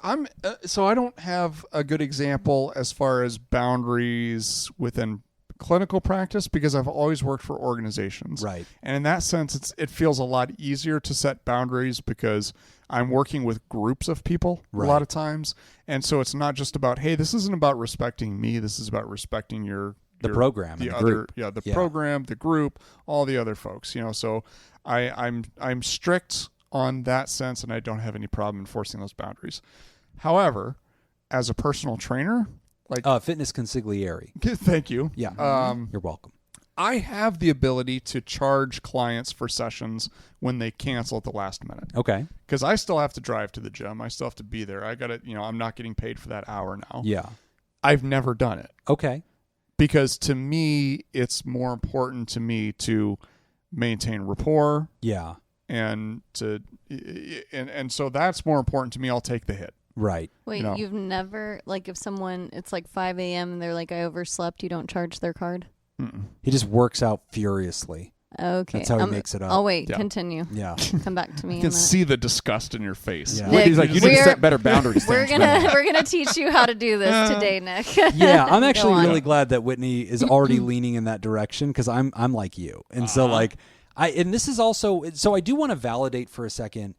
so I don't have a good example as far as boundaries within clinical practice because I've always worked for organizations. Right. And in that sense, it feels a lot easier to set boundaries because I'm working with groups of people a lot of times. And so it's not just about, hey, this isn't about respecting me. This is about respecting the program, the and the other, group. Program, the group, all the other folks, so I'm strict on that sense, and I don't have any problem enforcing those boundaries. However, as a personal trainer, fitness consigliere. Thank you. Yeah. You're welcome. I have the ability to charge clients for sessions when they cancel at the last minute. Okay. Because I still have to drive to the gym. I still have to be there. I got to, I'm not getting paid for that hour now. Yeah. I've never done it. Okay. Because to me, it's more important to me to maintain rapport. Yeah. And so that's more important to me. I'll take the hit. Right. Wait, you've never, if someone, it's 5 a.m. and they're like, I overslept, you don't charge their card? Mm-mm. He just works out furiously. Okay. That's how he makes it up. Oh, wait. Continue. Yeah. Come back to me. I can see the disgust in your face. Yeah. Nick, He's like, you need to set better boundaries. We're gonna teach you how to do this today, Nick. Yeah, I'm actually really glad that Whitney is already leaning in that direction because I'm like you, and so and this is also so I do want to validate for a second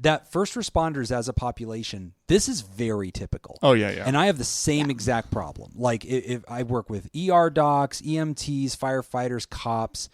that first responders as a population, this is very typical. Oh yeah. And I have the same exact problem. If I work with ER docs, EMTs, firefighters, cops.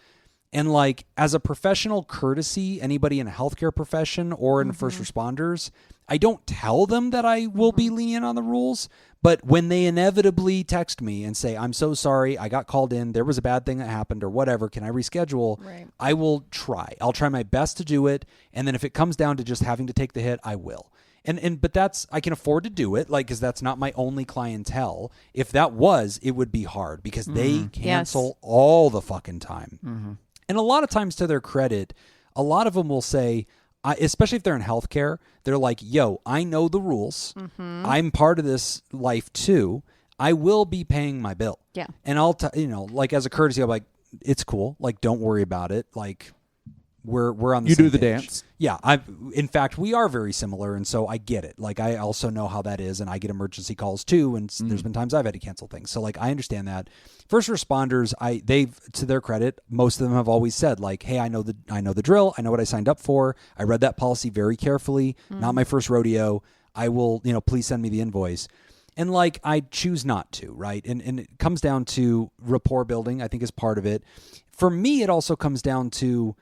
And as a professional courtesy, anybody in a healthcare profession or in first responders, I don't tell them that I will be lenient on the rules. But when they inevitably text me and say, I'm so sorry, I got called in, there was a bad thing that happened or whatever, can I reschedule? Right. I will try. I'll try my best to do it. And then if it comes down to just having to take the hit, I will. But I can afford to do it, because that's not my only clientele. If that was, it would be hard because they cancel all the fucking time. Mm-hmm. And a lot of times, to their credit, a lot of them will say, especially if they're in healthcare, they're like, yo, I know the rules. Mm-hmm. I'm part of this life too. I will be paying my bill. Yeah. And I'll, as a courtesy, I'm like, it's cool. Don't worry about it. We're on the You same do the page. dance. Yeah. In fact, we are very similar. And so I get it. I also know how that is. And I get emergency calls too. And there's been times I've had to cancel things. So I understand that. First responders, they've, to their credit, most of them have always said hey, I know the drill. I know what I signed up for. I read that policy very carefully. Not my first rodeo. I will, please send me the invoice. And I choose not to, right? And it comes down to rapport building, I think, is part of it. For me, it also comes down to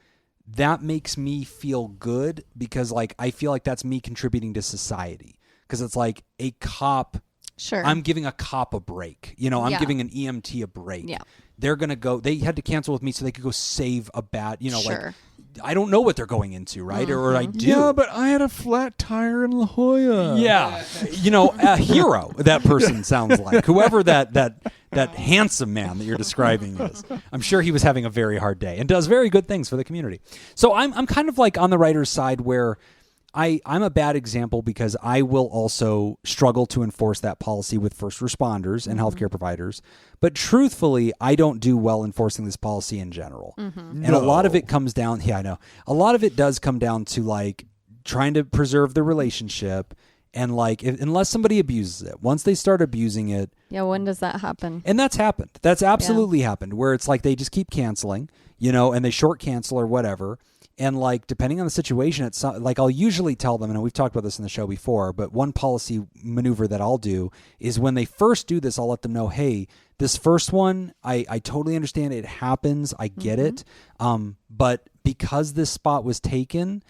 that makes me feel good because I feel like that's me contributing to society because it's a cop. Sure. I'm giving a cop a break. I'm giving an EMT a break. Yeah. They're going to go, they had to cancel with me so they could go save a bad, sure. I don't know what they're going into, right? Mm-hmm. Or I do. Yeah, but I had a flat tire in La Jolla. Yeah. A hero, that person sounds like. Whoever that handsome man that you're describing is. I'm sure he was having a very hard day and does very good things for the community. So I'm kind of on the writer's side where I'm a bad example because I will also struggle to enforce that policy with first responders and healthcare providers. But truthfully, I don't do well enforcing this policy in general. Mm-hmm. And a lot of it comes down, I know. A lot of it does come down to trying to preserve the relationship and unless somebody abuses it. Once they start abusing it. Yeah, when does that happen? And that's happened. That's absolutely happened where it's they just keep canceling, and they short cancel or whatever. And depending on the situation, it's I'll usually tell them, and we've talked about this in the show before, but one policy maneuver that I'll do is when they first do this, I'll let them know, hey, this first one, I totally understand it happens. I get it. But because this spot was taken,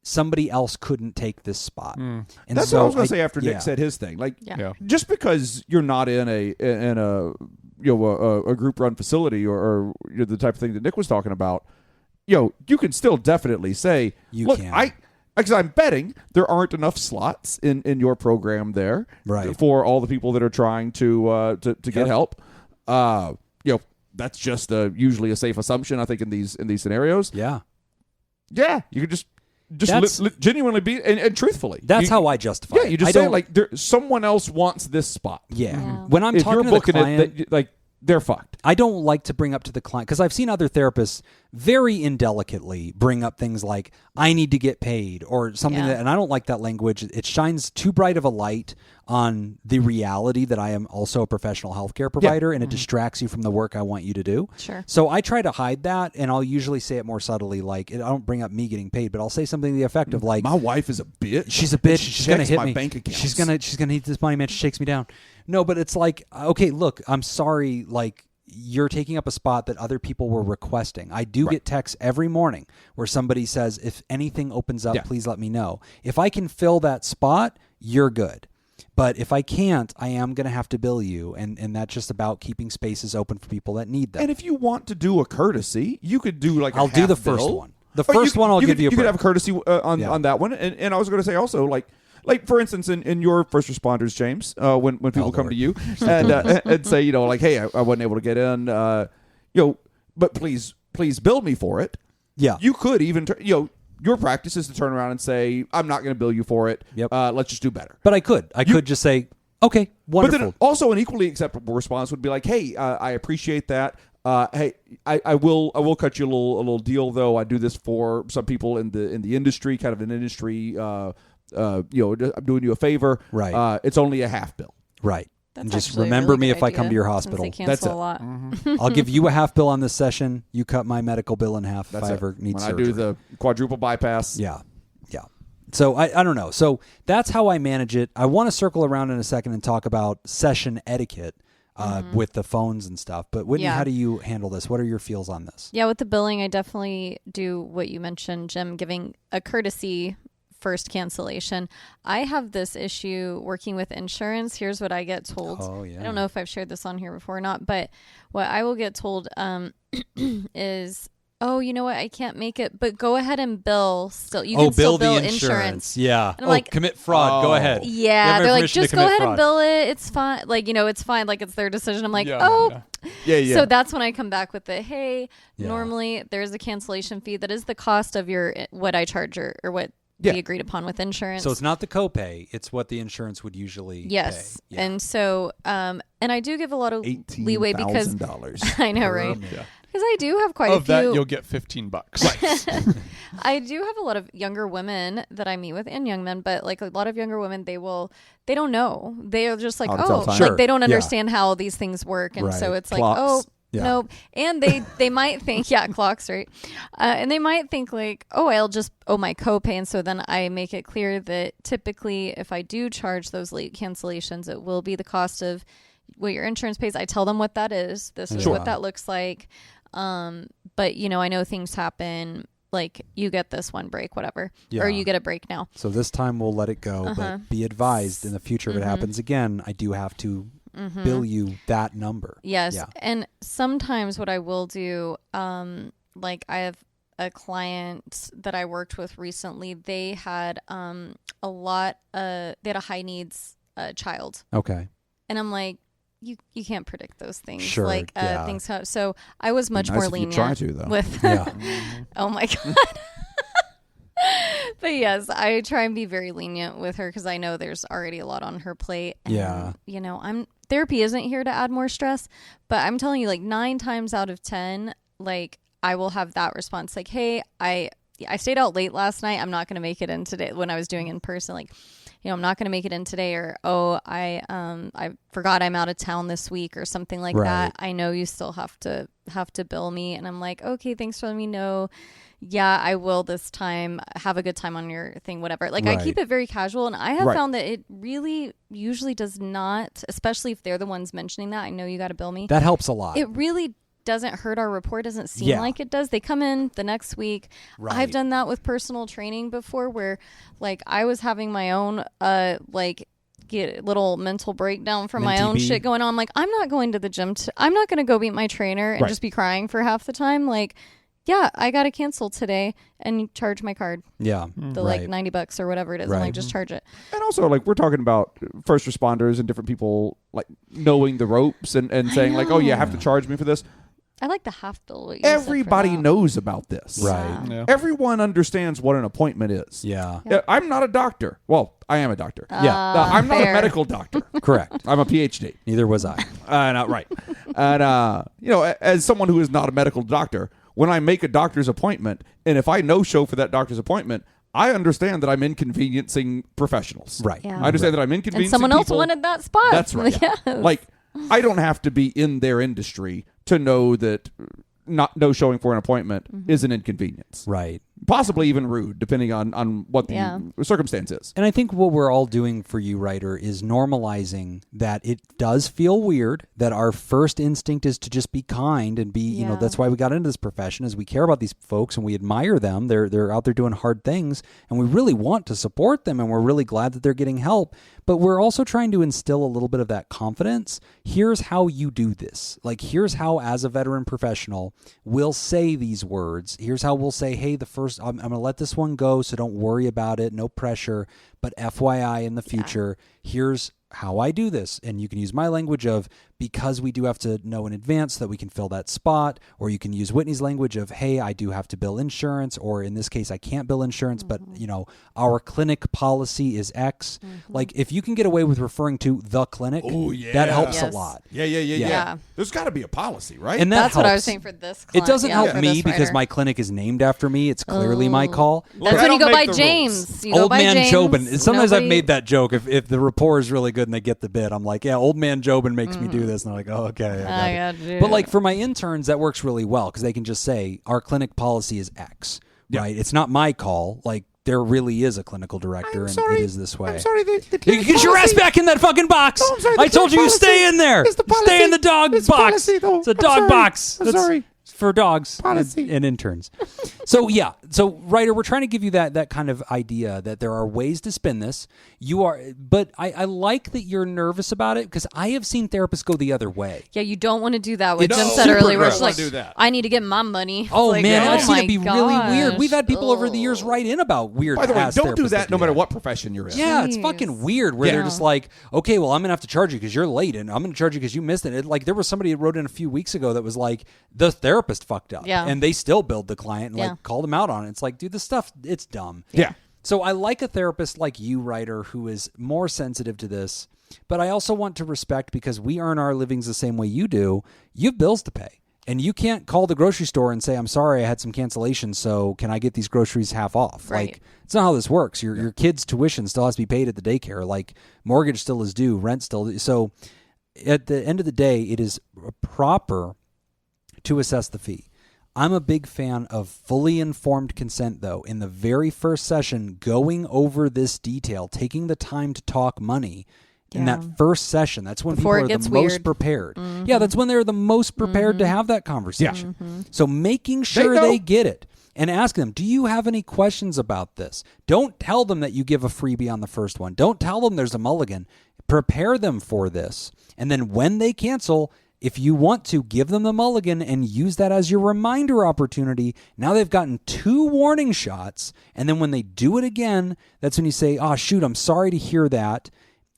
somebody else couldn't take this spot. And that's what I was going to say after Nick said his thing. Just because you're not in a group run facility or the type of thing that Nick was talking about, you can still definitely say, look, because I'm betting there aren't enough slots in your program there for all the people that are trying to get help. That's just usually a safe assumption, I think, in these scenarios. Yeah, you could just genuinely be and truthfully. That's how I justify. Yeah, you just say someone else wants this spot. Yeah. When I'm if talking you're to booking the client, it, they're fucked. I don't like to bring up to the client, because I've seen other therapists very indelicately bring up things like, I need to get paid, or something Yeah. that, and I don't like that language. It shines too bright of a light on the reality that I am also a professional healthcare provider, and it distracts you from the work I want you to do. Sure. So I try to hide that, and I'll usually say it more subtly, like, I don't bring up me getting paid, but I'll say something to the effect of like, My wife is a bitch. she's a bitch. She She's gonna checks hit my me. bank accounts. She's gonna need this money, man. She shakes me down. No, but it's like, okay, look, I'm sorry. Like, you're taking up a spot that other people were requesting. I do get texts every morning where somebody says, if anything opens up, please let me know. If I can fill that spot, you're good. But if I can't, I am going to have to bill you. And that's just about keeping spaces open for people that need them. And if you want to do a courtesy, you could do like I'll do the first one. The first one I'll give you a You could break. have a courtesy on that one. And I was going to say also, like for instance, in your first responders, James, when people come to you and say, you know, like, hey, I wasn't able to get in, you know, but please bill me for it. Yeah. You could even, you know, your practice is to turn around and say, I'm not going to bill you for it. Yep. Let's just do better. But I could just say, okay, wonderful. But then also an equally acceptable response would be like, hey, I appreciate that. Hey, I will cut you a little deal though. I do this for some people in the industry, kind of an industry. You know, I'm doing you a favor. Right. It's only a half bill. Right. That's And just actually a remember really me good if I come idea, to your since hospital. they cancel That's it. a lot. I'll give you a half bill on this session. You cut my medical bill in half That's if I it. ever need When surgery. I do the quadruple bypass. Yeah. So I don't know. So that's how I manage it. I want to circle around in a second and talk about session etiquette with the phones and stuff. But Whitney, Yeah. how do you handle this? What are your feels on this? Yeah, with the billing, I definitely do what you mentioned, Jim, giving a courtesy first cancellation. I have this issue working with insurance. Here's what I get told. Oh, yeah. I don't know if I've shared this on here before or not, but what I will get told is, oh, you know what? I can't make it, but go ahead and bill still. You can still bill insurance. Yeah. And I'm like, commit fraud. Go ahead. You Yeah, have my they're like, permission to just go commit ahead fraud. and bill it. It's fine. Like, you know, it's fine. Like, it's their decision. I'm like, Yeah. Yeah. So that's when I come back with the, hey, Yeah. normally there's a cancellation fee that is the cost of your what I charge or what we agreed upon with insurance. So it's not the copay; it's what the insurance would usually yes, pay. Yeah. and so and I do give a lot of leeway because $18,000. I know, right? Yeah. Because I do have quite Of a few. that, you'll get $15. I do have a lot of younger women that I meet with and young men, but like a lot of younger women, they don't know. They are just like, Oh, it's all oh, time. Sure. like they don't Yeah. understand how these things work. And so Right. it's like, Clocks. oh, Yeah. no. And they might think, yeah, clocks, right? And they might think like, oh, I'll just owe my copay. And so then I make it clear that typically if I do charge those late cancellations, it will be the cost of what your insurance pays. I tell them what that is. This is Sure. what that looks like. But you know, I know things happen, like you get this one break, whatever, Yeah. or you get a break now. So this time we'll let it go, but be advised in the future if it happens again, I do have to bill you that number. Yes. Yeah. And sometimes what I will do, like I have a client that I worked with recently, they had they had a high needs child. Okay. And I'm like, you can't predict those things. Sure, Like yeah. things. So I was much Nice more if you lenient try to, though. with. Yeah. Oh my God. But yes, I try and be very lenient with her because I know there's already a lot on her plate. And, Yeah. you know, therapy isn't here to add more stress, but I'm telling you, like 9 times out of 10, like I will have that response, like, hey, I stayed out late last night. I'm not going to make it in today. When I was doing in person, like, you know, I'm not going to make it in today, or I forgot I'm out of town this week, or something like Right. that. I know you still have to bill me, and I'm like, okay, thanks for letting me know. Yeah, I will this time. Have a good time on your thing, whatever. Like Right. I keep it very casual, and I have Right. found that it really usually does not, especially if they're the ones mentioning that. I know you got to bill me. That helps a lot. It really doesn't hurt our rapport. Doesn't seem Yeah. like it does. They come in the next week. Right. I've done that with personal training before, where like I was having my own like get a little mental breakdown from my own MTB. shit going on. I'm like, I'm not going to the gym. I'm not going to go meet my trainer and Right. just be crying for half the time. Like, yeah, I got to cancel today and charge my card Yeah. the Right. like $90 or whatever it is. Right. I'm like, just charge it. And also, like, we're talking about first responders and different people, like, knowing the ropes and saying, like, oh, yeah, have to charge me for this. I like the half bill. what you said for Everybody that. knows about this. Right. Yeah. Everyone understands what an appointment is. Yeah. Yeah, I'm not a doctor. Well, I am a doctor. Yeah. I'm not a fair. medical doctor. Correct. I'm a PhD. Neither was I. Not right. And as someone who is not a medical doctor, when I make a doctor's appointment, and if I no-show for that doctor's appointment, I understand that I'm inconveniencing professionals. Right. Yeah. I understand that I'm inconveniencing And someone else people. wanted that spot. That's right. Yes. Like, I don't have to be in their industry to know that not no showing for an appointment is an inconvenience. Right. Possibly even rude, depending on what the circumstance is. And I think what we're all doing for you, Ryder, is normalizing that it does feel weird, that our first instinct is to just be kind and be, that's why we got into this profession, is we care about these folks and we admire them. They're out there doing hard things and we really want to support them and we're really glad that they're getting help. But we're also trying to instill a little bit of that confidence. Here's how you do this. Like, here's how, as a veteran professional, we'll say these words. Here's how we'll say, hey, I'm going to let this one go, so don't worry about it. No pressure. But FYI, in the future, here's how I do this. And you can use my language of, because we do have to know in advance that we can fill that spot, or you can use Whitney's language of, hey, I do have to bill insurance, or in this case, I can't bill insurance, but our clinic policy is X. Like, if you can get away with referring to the clinic, that helps a lot. Yeah. There's got to be a policy, right? And that's helps. what I was saying for this client. It doesn't help for me this because writer. my clinic is named after me. It's clearly my call. That's I when you don't go by make the James. You go Old by man James. Jobin. Sometimes I've Nobody- made that joke. If the rapport is really good and they get the bit, I'm like, yeah, old man Jobin makes me do this. And they're like, oh, okay. I got you. But like for my interns, that works really well because they can just say, our clinic policy is X, right? It's not my call. Like, there really is a clinical director, and it is this way. I'm sorry, the You get your ass back in that fucking box. No, I'm sorry, the I told you policy stay in there. is the policy. Stay in the dog It's box. policy, though. It's a I'm dog sorry. box. I'm That's sorry. for dogs Policy. and interns. So Ryder, we're trying to give you that kind of idea that there are ways to spin this. But I like that you're nervous about it because I have seen therapists go the other way. Yeah, you don't want to do that. What It's Jim said super earlier, where gross. it's like, Do that. I need to get my money. It's Oh like, man, oh I've seen my it be really weird. gosh. We've had people over the years Ugh. write in about weird. By the way, ass don't do therapists that no matter that. what profession you're in. Yeah, it's Jeez. fucking weird where they're Yeah. just like, okay, well, I'm going to have to charge you because you're late and I'm going to charge you because you missed it. Like, there was somebody that wrote in a few weeks ago that was like, the therapist fucked up. Yeah. And they still billed the client and Yeah. like called him out on it. It's like, dude, this stuff, it's dumb. Yeah. So I like a therapist like you, Ryder, who is more sensitive to this. But I also want to respect, because we earn our livings the same way you do, you have bills to pay. And you can't call the grocery store and say, I'm sorry, I had some cancellations, so can I get these groceries half off? Right. Like, it's not how this works. Your kid's tuition still has to be paid at the daycare. Like, mortgage still is due, rent still. So at the end of the day, it is proper to assess the fee. I'm a big fan of fully informed consent, though. In the very first session, going over this detail, taking the time to talk money in that first session, that's when Before it people are gets the most weird. prepared. Yeah, that's when they're the most prepared to have that conversation. So making sure know. they get it and ask them, do you have any questions about this? Don't tell them that you give a freebie on the first one. Don't tell them there's a mulligan. Prepare them for this. And then when they cancel, if you want to, give them the mulligan and use that as your reminder opportunity. Now they've gotten 2 warning shots. And then when they do it again, that's when you say, oh, shoot, I'm sorry to hear that.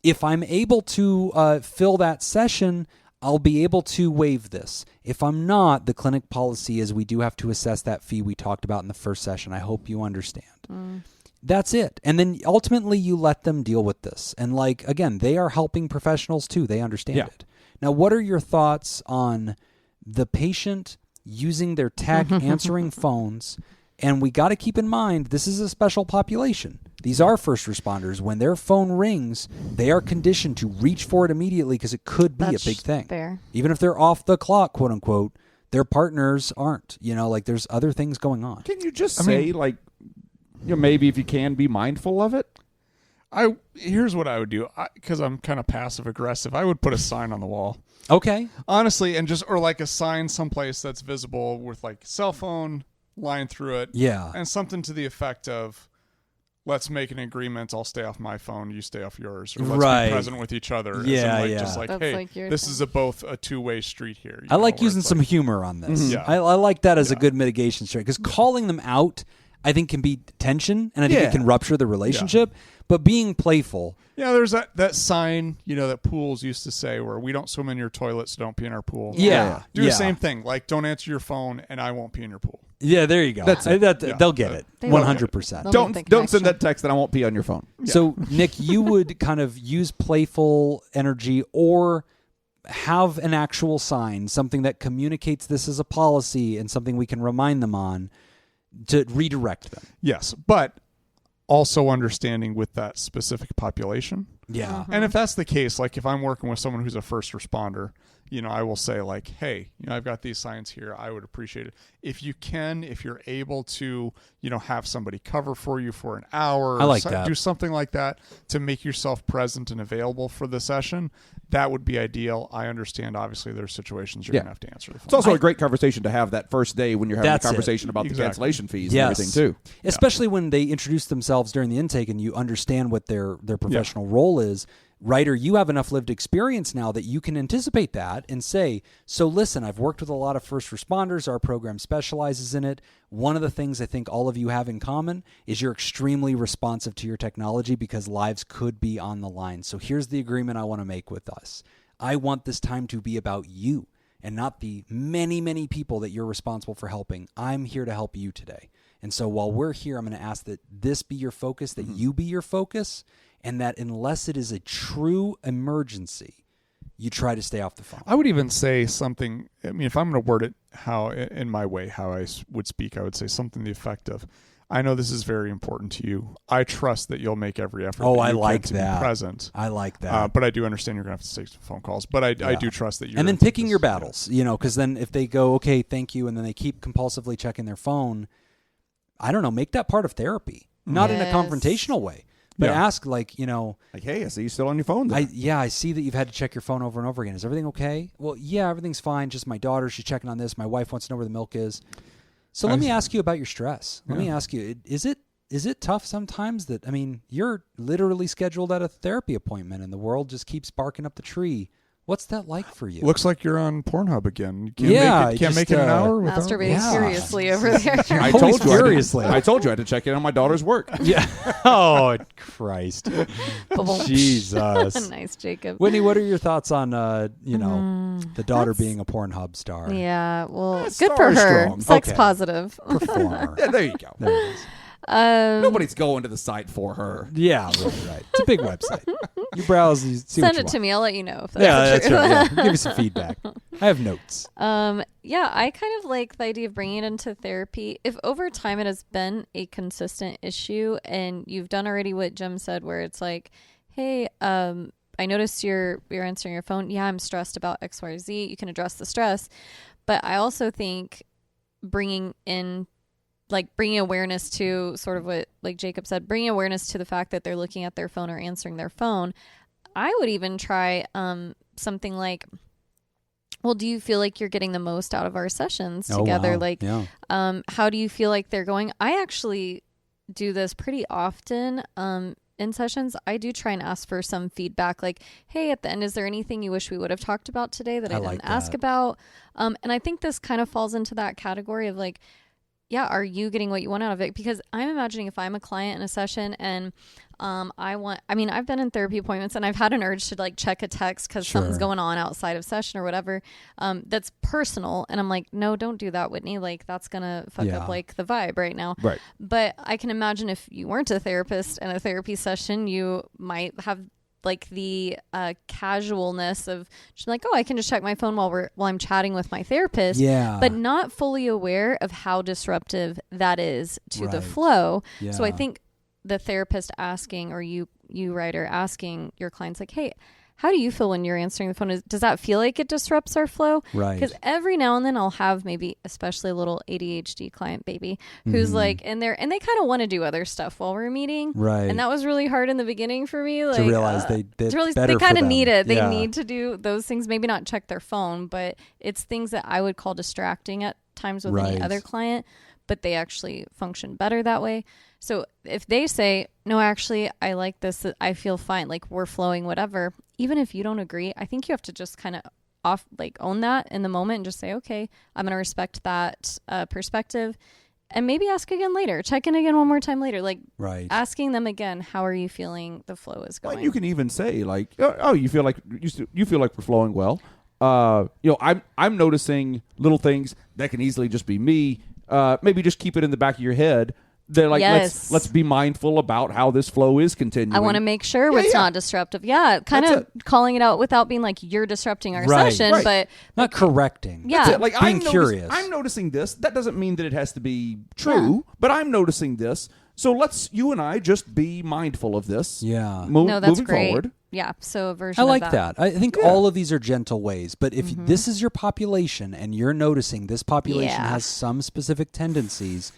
If I'm able to fill that session, I'll be able to waive this. If I'm not, the clinic policy is we do have to assess that fee we talked about in the first session. I hope you understand. That's it. And then ultimately you let them deal with this. And like, again, they are helping professionals too. They understand it. Now, what are your thoughts on the patient using their tech, answering phones? And we got to keep in mind, this is a special population. These are first responders. When their phone rings, they are conditioned to reach for it immediately because it could be That's a big thing. fair. Even if they're off the clock, quote unquote, their partners aren't. Like there's other things going on. Can you just say, maybe if you can be mindful of it? Here's what I would do, because I'm kind of passive aggressive. I would put a sign on the wall, Okay. honestly, or like a sign someplace that's visible with like cell phone line through it, Yeah. and something to the effect of, "Let's make an agreement. I'll stay off my phone, you stay off yours, or let's Right. be present with each other." Yeah, Just yeah. like, That's hey, like your this thing. is both a two-way street here. I like where using it's some like, humor on this. Yeah. I like that as a good mitigation strategy because calling them out, I think, can be tension, and I think it can rupture the relationship. But being playful, Yeah, there's that sign, that pools used to say, where we don't swim in your toilet, so don't pee in our pool. yeah, Do the same thing. Like, don't answer your phone, and I won't pee in your pool. Yeah, there you go. That's it. They'll get it, They will. 100%. They'll Don't make the don't send connection. that text that I won't pee on your phone. So, Nick, you would kind of use playful energy or have an actual sign, something that communicates this as a policy and something we can remind them on to redirect them. Yes, but also understanding with that specific population. Yeah. And if that's the case, like if I'm working with someone who's a first responder, I will say like, hey, I've got these signs here. I would appreciate it. If you're able to, have somebody cover for you for an hour, I like that. Do something like that to make yourself present and available for the session, that would be ideal. I understand, obviously, there's situations you're going to have to answer the phone. It's also a great conversation to have that first day when you're having a conversation about the Exactly. cancellation fees Yes. and everything, too. Especially when they introduce themselves during the intake and you understand what their professional role is. Writer, you have enough lived experience now that you can anticipate that and say, so listen, I've worked with a lot of first responders. Our program specializes in it. One of the things I think all of you have in common is you're extremely responsive to your technology because lives could be on the line. So here's the agreement I want to make with us. I want this time to be about you and not the many, many people that you're responsible for helping. I'm here to help you today. And so while we're here, I'm going to ask that this be your focus, that you be your focus, and that unless it is a true emergency, you try to stay off the phone. I would even say something, if I'm going to word it in my way, how I would speak, I would say something to the effect of, I know this is very important to you. I trust that you'll make every effort to be present. I like that. But I do understand you're going to have to take some phone calls. But I do trust that you're... And then picking your battles, because then if they go, okay, thank you, and then they keep compulsively checking their phone, I don't know, make that part of therapy. Not in a confrontational way. But ask, like, hey, I see you still on your phone there. I see that you've had to check your phone over and over again. Is everything okay? Well, yeah, everything's fine. Just my daughter, she's checking on this. My wife wants to know where the milk is. So let me ask you about your stress. Let me ask you, is it tough sometimes that, you're literally scheduled at a therapy appointment and the world just keeps barking up the tree. What's that like for you? Looks like you're on Pornhub again. You can't make it an hour without... Masturbating furiously over there. I told you furiously. I told you I had to check in on my daughter's work. Yeah. Oh, Christ. Jesus. Nice, Jacob. Whitney, what are your thoughts on, the daughter being a Pornhub star? Yeah, well, good star for is her. strong. Sex Okay. positive. Performer. Yeah, there you go. There it is. Nobody's going to the site for her. Yeah, right. It's a big website. You browse, you see Send what you it to want. me. I'll let you know if that's Yeah, true. that's right. Yeah. Give you some feedback. I have notes. Yeah, I kind of like the idea of bringing it into therapy. If over time it has been a consistent issue and you've done already what Jim said, where it's like, hey, I noticed you're answering your phone. Yeah, I'm stressed about XYZ. You can address the stress. But I also think bringing awareness to sort of what, like Jacob said, bringing awareness to the fact that they're looking at their phone or answering their phone. I would even try something like, well, do you feel like you're getting the most out of our sessions together? Wow. How do you feel like they're going? I actually do this pretty often in sessions. I do try and ask for some feedback, like, hey, at the end, is there anything you wish we would have talked about today that I didn't ask about? And I think this kind of falls into that category of like, yeah, are you getting what you want out of it? Because I'm imagining if I'm a client in a session and I've been in therapy appointments and I've had an urge to like check a text because something's going on outside of session or whatever, that's personal. And I'm like, no, don't do that, Whitney. Like that's going to fuck up like the vibe right now. Right. But I can imagine if you weren't a therapist in a therapy session, you might have like the casualness of just like, oh, I can just check my phone while I'm chatting with my therapist, but not fully aware of how disruptive that is to the flow. Yeah. So I think the therapist asking, or you writer asking your clients like, hey, how do you feel when you're answering the phone? Does that feel like it disrupts our flow? Right. Because every now and then I'll have maybe, especially a little ADHD client baby who's like in there and they kind of want to do other stuff while we're meeting. Right. And that was really hard in the beginning for me. Like, to realize they kind of need it. They Yeah. need to do those things, maybe not check their phone, but it's things that I would call distracting at times with any other client, but they actually function better that way. So if they say, no, actually, I like this, I feel fine, like we're flowing, whatever, even if you don't agree, I think you have to just kind of own that in the moment and just say, okay, I'm going to respect that perspective and maybe ask again later, check in again one more time later, like asking them again, how are you feeling the flow is going? Well, you can even say like, oh, you feel like we're flowing well. I'm noticing little things that can easily just be me. Maybe just keep it in the back of your head They're like, Yes. let's be mindful about how this flow is continuing. I want to make sure it's not disruptive. Yeah, kind of calling it out without being like, you're disrupting our Right. session, Right. but Not correcting. Yeah. That's it. Like, Being curious. I'm noticing this. That doesn't mean that it has to be true, but I'm noticing this. So you and I just be mindful of this. Yeah. no, that's moving great. forward. Yeah, so a version I of like that. that. I think all of these are gentle ways, but if this is your population and you're noticing this population Yeah. has some specific tendencies,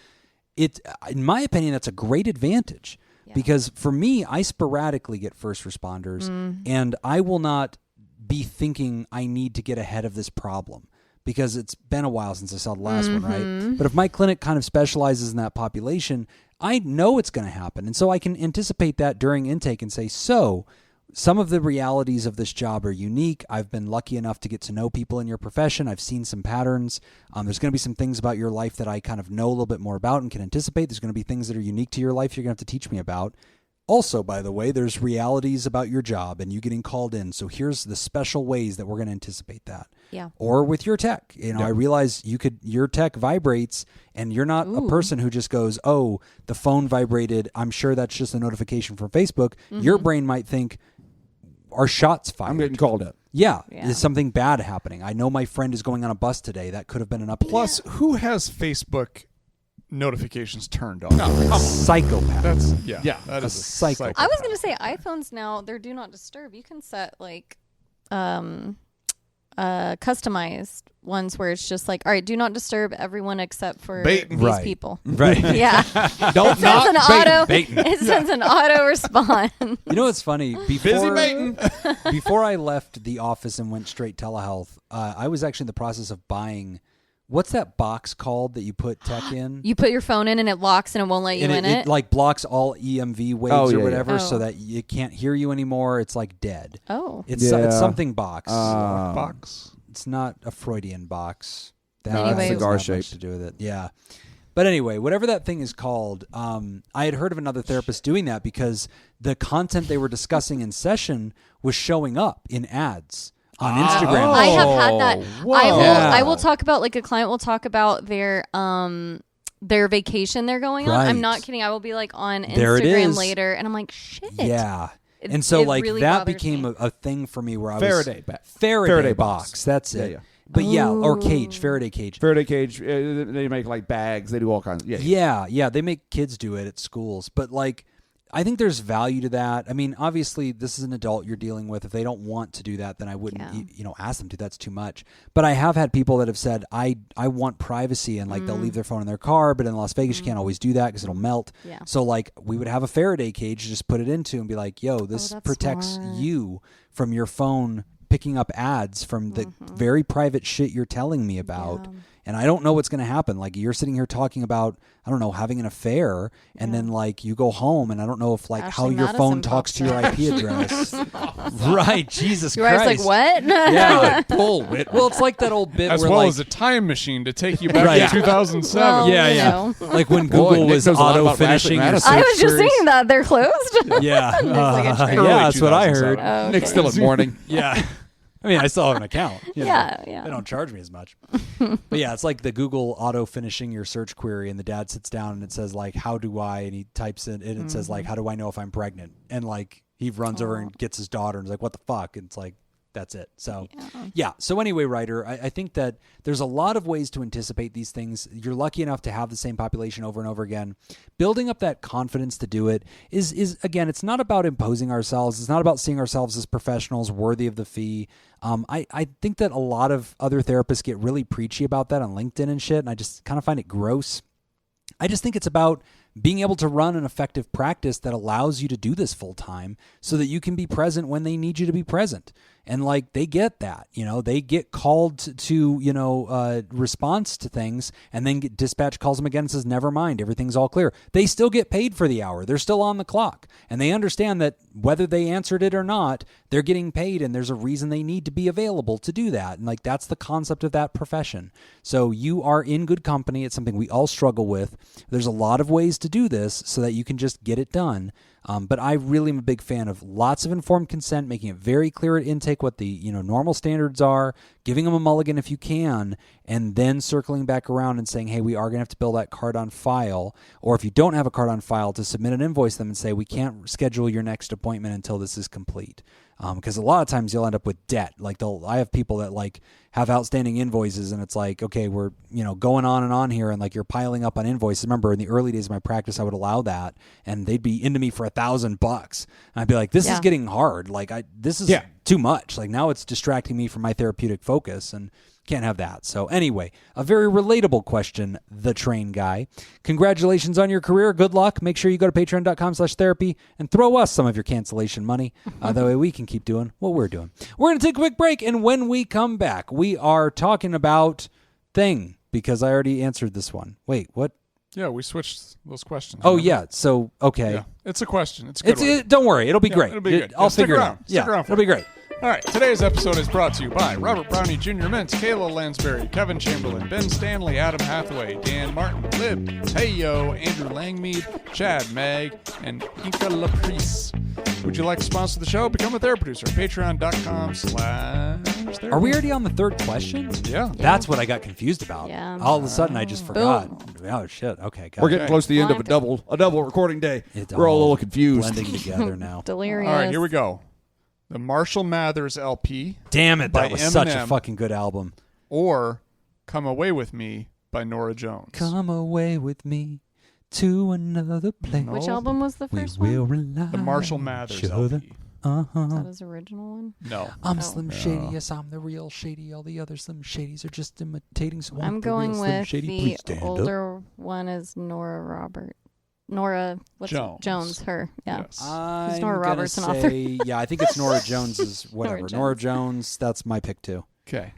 in my opinion, that's a great advantage. Because for me, I sporadically get first responders, and I will not be thinking I need to get ahead of this problem because it's been a while since I saw the last one, right? But if my clinic kind of specializes in that population, I know it's going to happen. And so I can anticipate that during intake and say, so some of the realities of this job are unique. I've been lucky enough to get to know people in your profession. I've seen some patterns. There's going to be some things about your life that I kind of know a little bit more about and can anticipate. There's going to be things that are unique to your life you're going to have to teach me about. Also, by the way, there's realities about your job and you getting called in. So here's the special ways that we're going to anticipate that. Yeah. Or with your tech. I realize your tech vibrates and you're not a person who just goes, oh, the phone vibrated. I'm sure that's just a notification from Facebook. Your brain might think, are shots fired? I'm getting called in. Yeah. Is something bad happening? I know my friend is going on a bus today. That could have been an update. Plus, who has Facebook notifications turned on? Psychopath. That's A that is a psychopath. I was going to say iPhones now, they're do not disturb. You can set like customized ones where it's just like, all right, do not disturb everyone except for Bait. these Right. people. Right. Yeah. Don't It sends an baiting. It sends an auto response. You know what's funny? Before I left the office and went straight telehealth, I was actually in the process of buying. What's that box called that you put tech in? You put your phone in and it locks and it won't let you and in it. it like blocks all EMV waves or yeah. whatever, Oh. so that it can't hear you anymore. It's like dead. Oh. It's Yeah. something box. box. It's not a Freudian box. Anyways. doesn't Cigar have much shaped. to do with it. Yeah. But anyway, whatever that thing is called, I had heard of another therapist doing that because the content they were discussing in session was showing up in ads on Instagram. I have had that. Whoa. I will talk about, like, a client will talk about their vacation they're going on. Right. I'm not kidding. I will be like on There it Instagram is. later and I'm like, shit. Yeah. It- And so it like really that bothers became me. a thing for me where I Faraday was Faraday box. That's Yeah, it. yeah. But or cage, Faraday cage. Faraday cage. They make like bags. They do all kinds. Yeah, they make kids do it at schools. But like I think there's value to that. I mean, obviously this is an adult you're dealing with. If they don't want to do that, then I wouldn't ask them to. That's too much. But I have had people that have said I want privacy and like they'll leave their phone in their car, but in Las Vegas you can't always do that because it'll melt. Yeah. So like we would have a Faraday cage, just put it into and be like, yo, this that's protects smart. you from your phone picking up ads from the very private shit you're telling me about. Yeah. And I don't know what's going to happen. Like you're sitting here talking about, I don't know, having an affair, and then like you go home, and I don't know if like how Ashley your Madison phone talks pops to your up. IP address. Right, Jesus Your wife's Christ. like, what? Yeah. Pull Whit. Well, it's like that old bit As where well like, as a time machine to take you back Right. to 2007. Well, yeah, you yeah. know. Like when Boy, Google Nick was knows a lot auto about finishing your Madison. search I was just queries. saying that. They're closed. Yeah, like a trend. Early yeah, that's what I 2007. heard. Oh, Nick's okay. still at morning. Yeah. I mean, I still have an account. You know. Yeah. They don't charge me as much. But yeah, it's like the Google auto finishing your search query, and the dad sits down and it says like, "How do I?" and he types in, and it says like, "How do I know if I'm pregnant?" And like he runs over and gets his daughter and is like, "What the fuck?" And it's like, that's it. So yeah. So anyway, Ryder, I think that there's a lot of ways to anticipate these things. You're lucky enough to have the same population over and over again. Building up that confidence to do it is again, it's not about imposing ourselves. It's not about seeing ourselves as professionals worthy of the fee. I think that a lot of other therapists get really preachy about that on LinkedIn and shit, and I just kind of find it gross. I just think it's about being able to run an effective practice that allows you to do this full time so that you can be present when they need you to be present. And like they get that, they get called to, response to things, and then dispatch calls them again and says, never mind, everything's all clear. They still get paid for the hour. They're still on the clock, and they understand that whether they answered it or not, they're getting paid, and there's a reason they need to be available to do that. And like, that's the concept of that profession. So you are in good company. It's something we all struggle with. There's a lot of ways to do this so that you can just get it done. But I really am a big fan of lots of informed consent, making it very clear at intake what the normal standards are, giving them a mulligan if you can, and then circling back around and saying, hey, we are going to have to bill that card on file. Or if you don't have a card on file, to submit an invoice to them and say, we can't schedule your next appointment until this is complete. Because a lot of times you'll end up with debt. Like I have people that like have outstanding invoices, and it's like, okay, we're going on and on here, and like you're piling up on invoices. Remember, in the early days of my practice, I would allow that, and they'd be into me for $1,000, and I'd be like, this is getting hard. Like this is too much. Like now it's distracting me from my therapeutic focus, and can't have that. So anyway, a very relatable question, the train guy. Congratulations on your career. Good luck. Make sure you go to patreon.com/therapy and throw us some of your cancellation money. That way we can keep doing what we're doing. We're going to take a quick break, and when we come back, we are talking about thing, because I already answered this one. Wait, what? Yeah, we switched those questions. Oh, remember? yeah. So, okay. Yeah. It's a question. It's a good one. Don't worry. It'll be great. It'll be good. I'll Stick figure around. it out. Stick around for it'll be it. great. All right, today's episode is brought to you by Robert Brownie Jr. Mintz, Kayla Lansbury, Kevin Chamberlain, Ben Stanley, Adam Hathaway, Dan Martin, Lib, Heyo, Andrew Langmead, Chad Mag, and Inca Laprice. Would you like to sponsor the show? Become a therapy producer at patreon.com/therapy. Are we already on the third question? Yeah. That's what I got confused about. Yeah. All of a sudden, I just forgot. Boom. Oh, shit. Okay. Got We're it. getting close to the end of a double recording day. It's We're all a little confused. blending together now. Delirious. All right, here we go. The Marshall Mathers LP, Damn it. By That was such a Eminem. fucking good album. or Come Away With Me by Nora Jones. Come away with me to another place. No. Which album was the We first will one? rely The Marshall on Mathers each other. LP. Is Uh-huh. that his original one? No. I'm Oh. Slim Shady, yes, I'm the real Shady. All the other Slim Shadys are just imitating. So I'm the real going Slim with Shady. the Please stand up. older one is Nora Jones, her. Yeah. Yes. I'm Nora gonna Roberts an author? say, yeah, I think it's Nora Jones's whatever. Nora Jones, that's my pick too. Okay.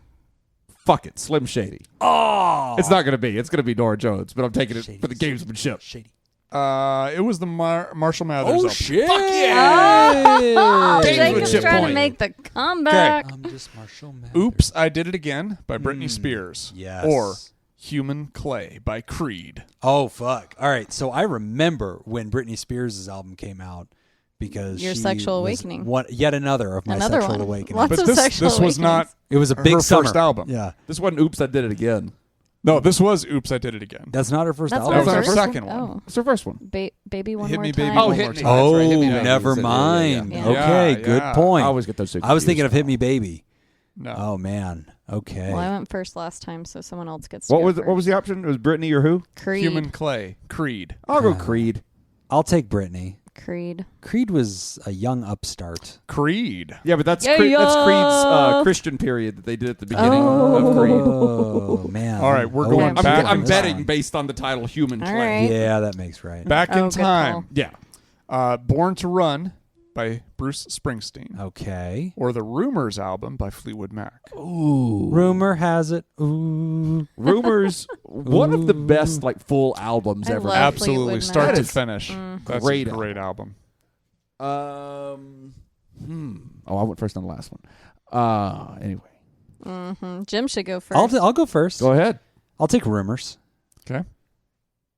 Fuck it, Slim Shady. Oh, It's not going to be. It's going to be Nora Jones, but I'm taking it Shady. for the gamesmanship. Shady. It was the Marshall Mathers Oh LP. shit! Fuck yeah! Oh, Gamesmanship Jacob's trying to point. make the comeback. I'm just Marshall Mathers. Oops, I Did It Again by Britney Spears. Yes. Or Human Clay by Creed. Oh fuck! All right, so I remember when Britney Spears' album came out because Your she sexual was awakening. yet another of my Another sexual one. awakening. Lots But of this sexual was not awakenings. It was a big her summer. first album. Yeah, This wasn't Oops, I Did It Again. No, this was Oops, I Did It Again. that's not her first That's album. That was her our first second one. Oh. It's her first one. Baby One Hit More Me, Time. Baby, One Hit More Me. Time. Oh, Oh, That's right, Hit Me Baby. never Yeah, yeah, mind. yeah. Okay, Yeah, good yeah. point. I always get those two I was thinking of confused. Hit Me Baby. No. Oh man. Okay. Well, I went first last time, so someone else gets to What go was first. what was the option? It was Britney or who? Creed. Human Clay. Creed. I'll go Creed. I'll take Britney. Creed. Creed was a young upstart. Creed. Yeah, but that's Yeah, that's yeah. Creed's Christian period that they did at the beginning Oh. of Creed. Oh man. All right, we're Oh, going I'm back. I'm this betting one. based on the title Human All Clay. right. Yeah, that makes right. Back Oh, in good time. Yeah. Born to Run by Bruce Springsteen. Okay. Or the Rumors album by Fleetwood Mac. Ooh. Rumor has it. Ooh. Rumors, one of the best like full albums I ever. love Absolutely. Fleetwood Start Mac. to That is finish. That's great a great album. Oh, I went first on the last one. Anyway, Jim should go 1st. I'll go first. go ahead. I'll take Rumors. Okay.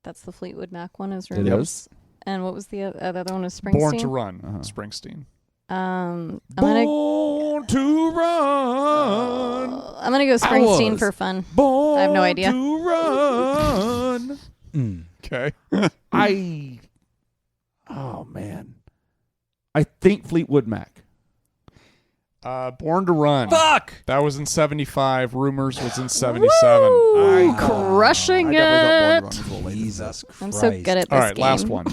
That's the Fleetwood Mac one. Is It Rumors. is. And what was the other one? Was Springsteen? Born to Run. Springsteen. I'm gonna Born to run. go Springsteen was for fun. Born I have no idea. to run. Okay. Oh man, I think Fleetwood Mac. Born to Run. Fuck! That was in 75. Rumors was in 77. Ooh, crushing I definitely got Born it. to Run full length. Jesus Christ. I'm so good at this All right, game. last one.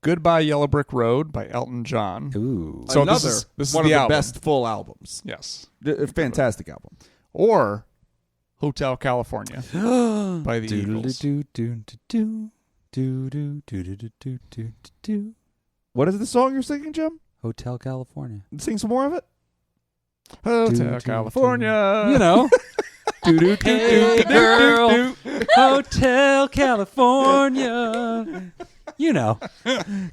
Goodbye Yellow Brick Road by Elton John. Ooh. So Another this is one the of the album. best full albums. Yes. A fantastic album. Or Hotel California by the Eagles. What is the song you're singing, Jim? Hotel California. Sing some more of it. Hotel California. You know. Hey girl, Hotel California. You know.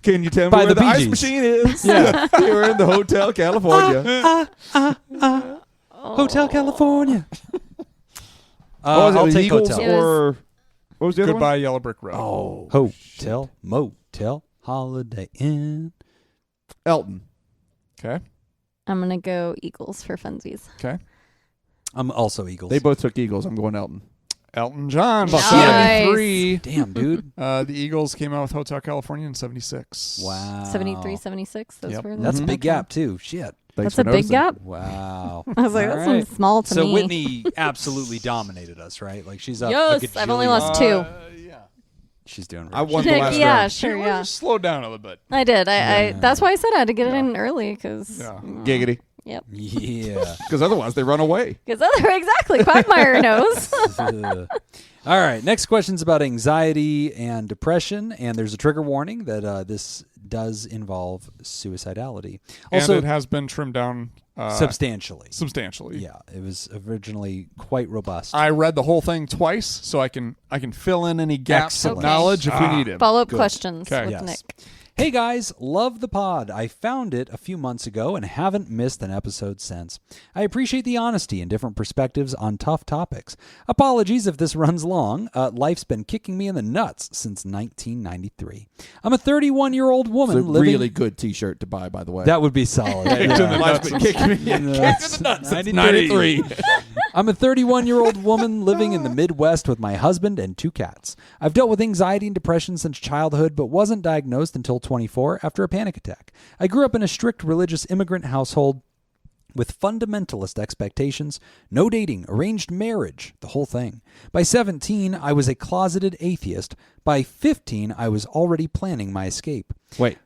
Can you tell me By where the the Bee ice Gees. machine is? Yeah. You're in the Hotel California. Hotel California. What was it, I'll the take Eagles Hotel. or What was the other Goodbye Yellow Brick Road. one? Hotel, motel, Holiday Inn. Elton. Okay. I'm gonna go Eagles for funsies. Okay. I'm also Eagles. They both took Eagles. I'm going Elton. Elton John. Nice. 73. Damn, dude. The Eagles came out with Hotel California in 76. Wow. 73, 76. Those Yep. were That's a the- big gap, too. Shit. Thanks That's for a big noticing. gap. Wow. I was like, All that right. seems small to So me. Whitney absolutely dominated us, right? Like she's up. Yes, a I've only gajillion. lost 2. Yeah. She's doing. I Really won the last Yeah, round. sure, She yeah. just slowed down a little bit. I did. I Yeah. that's why I said I had to get it in early because. Yeah. Giggity. Yep. Yeah. Because otherwise they run away. Because exactly, Quagmire knows. All right. Next question's about anxiety and depression, and there's a trigger warning that this does involve suicidality. Also, and it has been trimmed down substantially. substantially. Yeah, it was originally quite robust. I read the whole thing twice, so I can fill in any gaps Excellent. of knowledge if we need it. Follow up Good. questions Okay. with Yes. Nick. Hey guys, love the pod. I found it a few months ago and haven't missed an episode since. I appreciate the honesty and different perspectives on tough topics. Apologies if this runs long. Life's been kicking me in the nuts since 1993. I'm a 31-year-old It's woman a living... really good T-shirt to buy, by the way. That would be solid. Life's been kicking me in the nuts since 93. I'm a 31-year-old woman living in the Midwest with my husband and 2 cats. I've dealt with anxiety and depression since childhood, but wasn't diagnosed until 24 after a panic attack. I grew up in a strict religious immigrant household with fundamentalist expectations, no dating, arranged marriage, the whole thing. By 17, I was a closeted atheist. By 15, I was already planning my escape. Wait.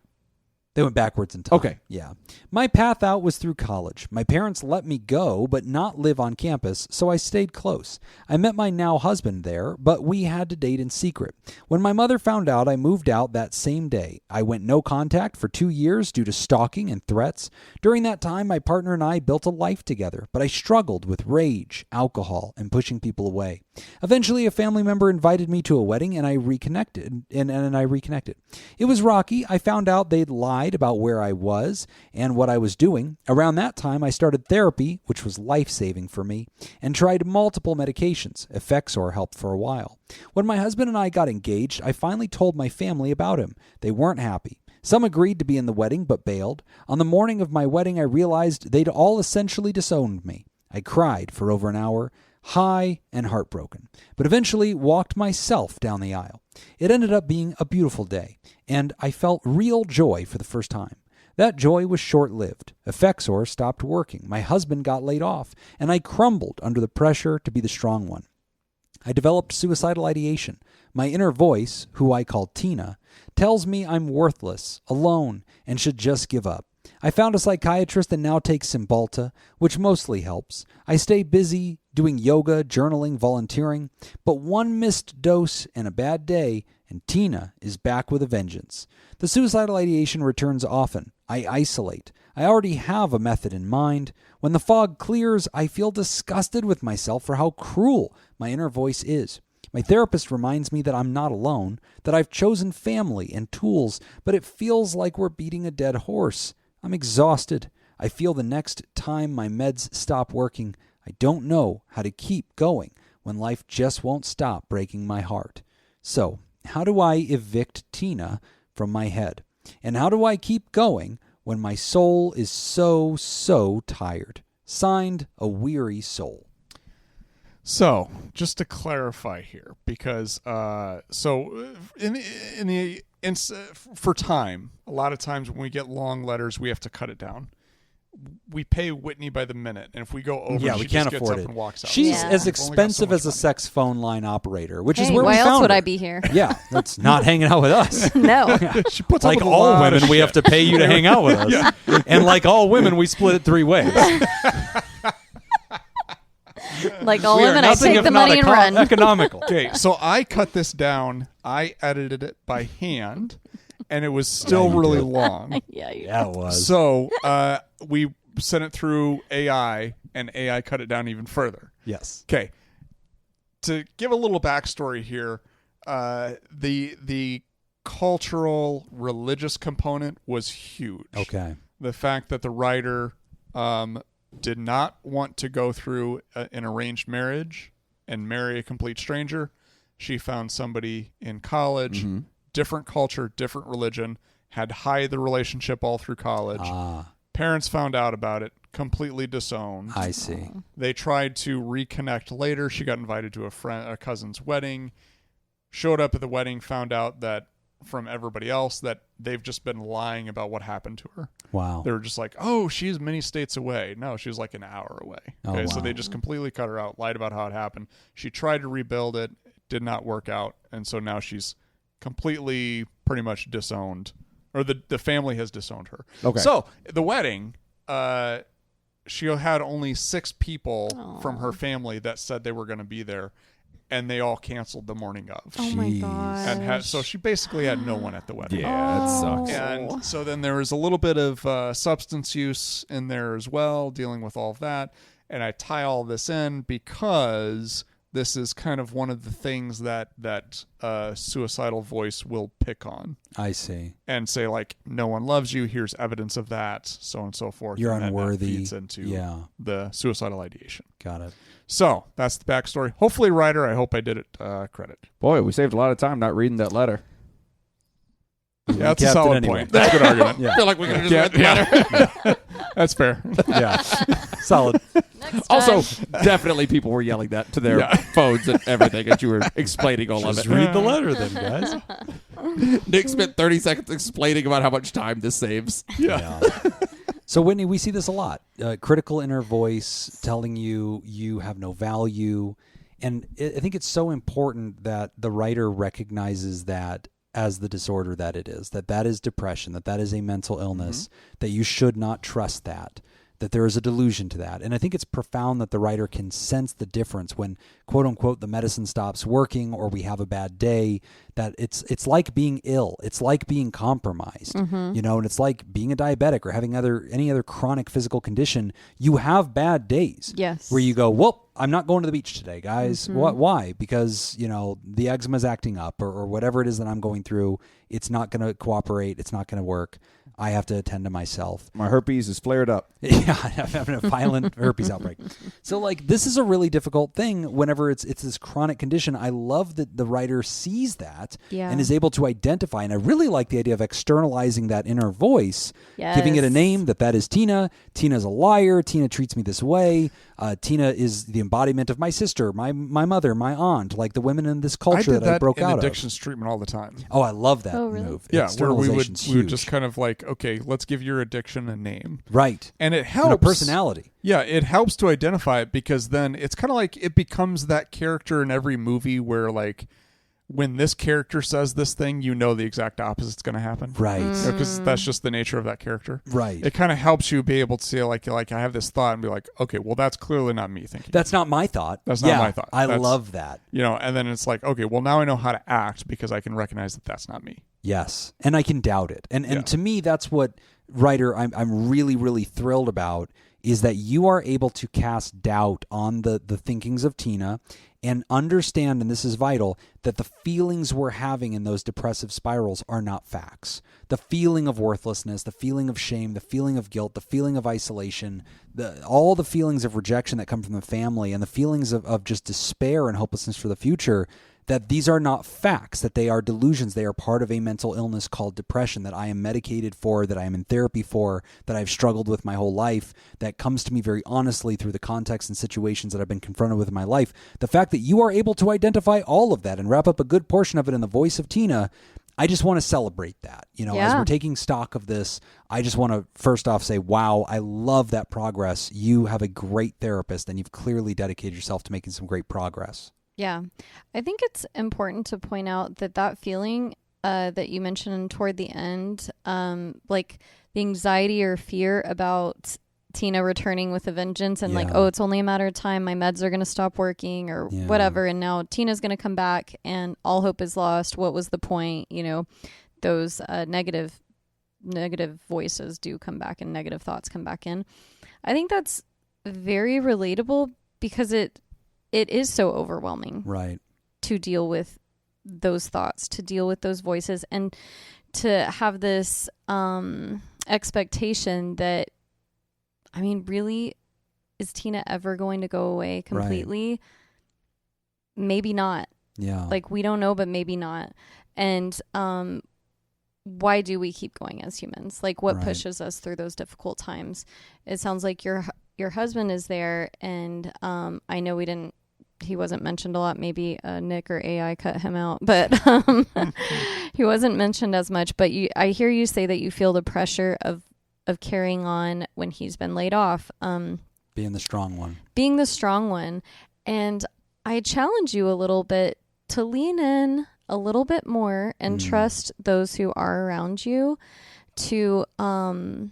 They went backwards in time. Okay. Yeah. My path out was through college. My parents let me go, but not live on campus, so I stayed close. I met my now husband there, but we had to date in secret. When my mother found out, I moved out that same day. I went no contact for 2 years due to stalking and threats. During that time, my partner and I built a life together, but I struggled with rage, alcohol, and pushing people away. Eventually, a family member invited me to a wedding, and I reconnected. It was rocky. I found out they'd lied about where I was and what I was doing. Around that time, I started therapy, which was life-saving for me, and tried multiple medications. Effexor helped for a while. When my husband and I got engaged, I finally told my family about him. They weren't happy. Some agreed to be in the wedding, but bailed. On the morning of my wedding, I realized they'd all essentially disowned me. I cried for over an hour, high and heartbroken, but eventually walked myself down the aisle. It ended up being a beautiful day, and I felt real joy for the first time. That joy was short-lived. Effexor stopped working, my husband got laid off, and I crumbled under the pressure to be the strong one. I developed suicidal ideation. My inner voice, who I call Tina, tells me I'm worthless, alone, and should just give up. I found a psychiatrist and now take Cymbalta, which mostly helps. I stay busy doing yoga, journaling, volunteering, but one missed dose and a bad day, and Tina is back with a vengeance. The suicidal ideation returns often. I isolate. I already have a method in mind. When the fog clears, I feel disgusted with myself for how cruel my inner voice is. My therapist reminds me that I'm not alone, that I've chosen family and tools, but it feels like we're beating a dead horse. I'm exhausted. I feel the next time my meds stop working, I don't know how to keep going when life just won't stop breaking my heart. So, how do I evict Tina from my head? And how do I keep going when my soul is so tired? Signed, A Weary Soul. So, just to clarify here, because for time, a lot of times when we get long letters, we have to cut it down. We pay Whitney by the minute, and if we go over, Yeah, she we just can't gets afford up it. and walks out. She's Yeah. as We've only got so expensive much as a money. sex phone line operator, which is Hey, where we why found else would her. I be here? Yeah, that's not hanging out with us. No. She puts up Like with a all lot of women, we shit. have to pay you to hang out with us. And like all women, we split it 3 ways. Like all We are women, I nothing take if the not money and run. economical. Okay, so I cut this down. I edited it by hand, and it was still really long. Yeah, you Yeah, it was. So we sent it through AI, and AI cut it down even further. Yes. Okay. To give a little backstory here, the cultural religious component was huge. Okay. The fact that the writer did not want to go through an arranged marriage and marry a complete stranger, She found somebody in college, different culture, different religion, had hid the relationship all through college. Parents found out about it, completely disowned. I see. They tried to reconnect later. She got invited to a cousin's wedding, showed up at the wedding, found out that from everybody else that they've just been lying about what happened to her. Wow. They were just like, oh, she's many states away. No, she was like an hour away. Okay, so they just completely cut her out, lied about how it happened. She tried to rebuild it, did not work out, and so now she's completely pretty much disowned, or the family has disowned her. Okay. So the wedding, she had only 6 people from her family that said they were going to be there, and they all canceled the morning of. Oh my gosh. And so she basically had no one at the wedding. Yeah, that sucks. And so then there was a little bit of substance use in there as well, dealing with all of that. And I tie all this in because this is kind of one of the things that suicidal voice will pick on. I see. And say, like, no one loves you. Here's evidence of that, so on and so forth. You're and unworthy. That feeds into the suicidal ideation. Got it. So that's the backstory. Hopefully, writer, I hope I did it credit. Boy, we saved a lot of time not reading that letter. Yeah, that's a kept it solid anyway. point. That's a good argument. Yeah. I feel like we could have just read the letter. That's fair. Yeah. Solid. Next Also, time. definitely people were yelling that to their phones and everything as you were explaining all of Just it. read the letter then, guys. Nick spent 30 seconds explaining about how much time this saves. Yeah. So, Whitney, we see this a lot. Critical inner voice telling you you have no value. And I think it's so important that the writer recognizes that as the disorder that it is, that is depression, that is a mental illness, that you should not trust that there is a delusion to that. And I think it's profound that the writer can sense the difference when, quote unquote, the medicine stops working or we have a bad day, that it's like being ill. It's like being compromised, and it's like being a diabetic or having any other chronic physical condition. You have bad days. Yes. Where you go, well, I'm not going to the beach today, guys. Why? Because, the eczema is acting up or whatever it is that I'm going through. It's not going to cooperate. It's not going to work. I have to attend to myself. My herpes is flared up. Yeah, I'm having a violent herpes outbreak. So, this is a really difficult thing whenever it's this chronic condition. I love that the writer sees that and is able to identify. And I really like the idea of externalizing that inner voice, giving it a name, that is Tina. Tina's a liar. Tina treats me this way. Tina is the embodiment of my sister, my mother, my aunt, like the women in this culture that I broke out of. I did that in addictions treatment all the time. Oh, I love that really? move. Yeah, where we would Externalization's just kind of like, okay, let's give your addiction a name. Right. And it helps. And a personality. Yeah, it helps to identify it because then it's kind of like it becomes that character in every movie where, like, when this character says this thing, the exact opposite's going to happen. Right. Because that's just the nature of that character. Right. It kind of helps you be able to say, like I have this thought and be like, okay, well, that's clearly not me thinking. That's not my thought. That's not my thought. I love that. And then it's like, okay, well, now I know how to act because I can recognize that that's not me. Yes. And I can doubt it. And to me, that's what, writer, I'm really, really thrilled about, is that you are able to cast doubt on the thinkings of Tina and understand, and this is vital, that the feelings we're having in those depressive spirals are not facts. The feeling of worthlessness, the feeling of shame, the feeling of guilt, the feeling of isolation, all the feelings of rejection that come from the family, and the feelings of just despair and hopelessness for the future, that these are not facts, that they are delusions. They are part of a mental illness called depression that I am medicated for, that I am in therapy for, that I've struggled with my whole life, that comes to me very honestly through the context and situations that I've been confronted with in my life. The fact that you are able to identify all of that and wrap up a good portion of it in the voice of Tina, I just want to celebrate that. As we're taking stock of this, I just want to first off say, wow, I love that progress. You have a great therapist and you've clearly dedicated yourself to making some great progress. Yeah. I think it's important to point out that feeling that you mentioned toward the end, like the anxiety or fear about Tina returning with a vengeance and like, oh, it's only a matter of time. My meds are going to stop working or whatever. And now Tina's going to come back and all hope is lost. What was the point? Those negative voices do come back and negative thoughts come back in. I think that's very relatable because it is so overwhelming, right, to deal with those thoughts, to deal with those voices, and to have this expectation that, really, is Tina ever going to go away completely? Right. Maybe not. Yeah. Like, we don't know, but maybe not. And why do we keep going as humans? Like, what Right. pushes us through those difficult times? It sounds like your husband is there, and I know he wasn't mentioned a lot. Maybe Nick or AI cut him out, but he wasn't mentioned as much. But I hear you say that you feel the pressure of carrying on when he's been laid off. Being the strong one. Being the strong one. And I challenge you a little bit to lean in a little bit more and trust those who are around you to, I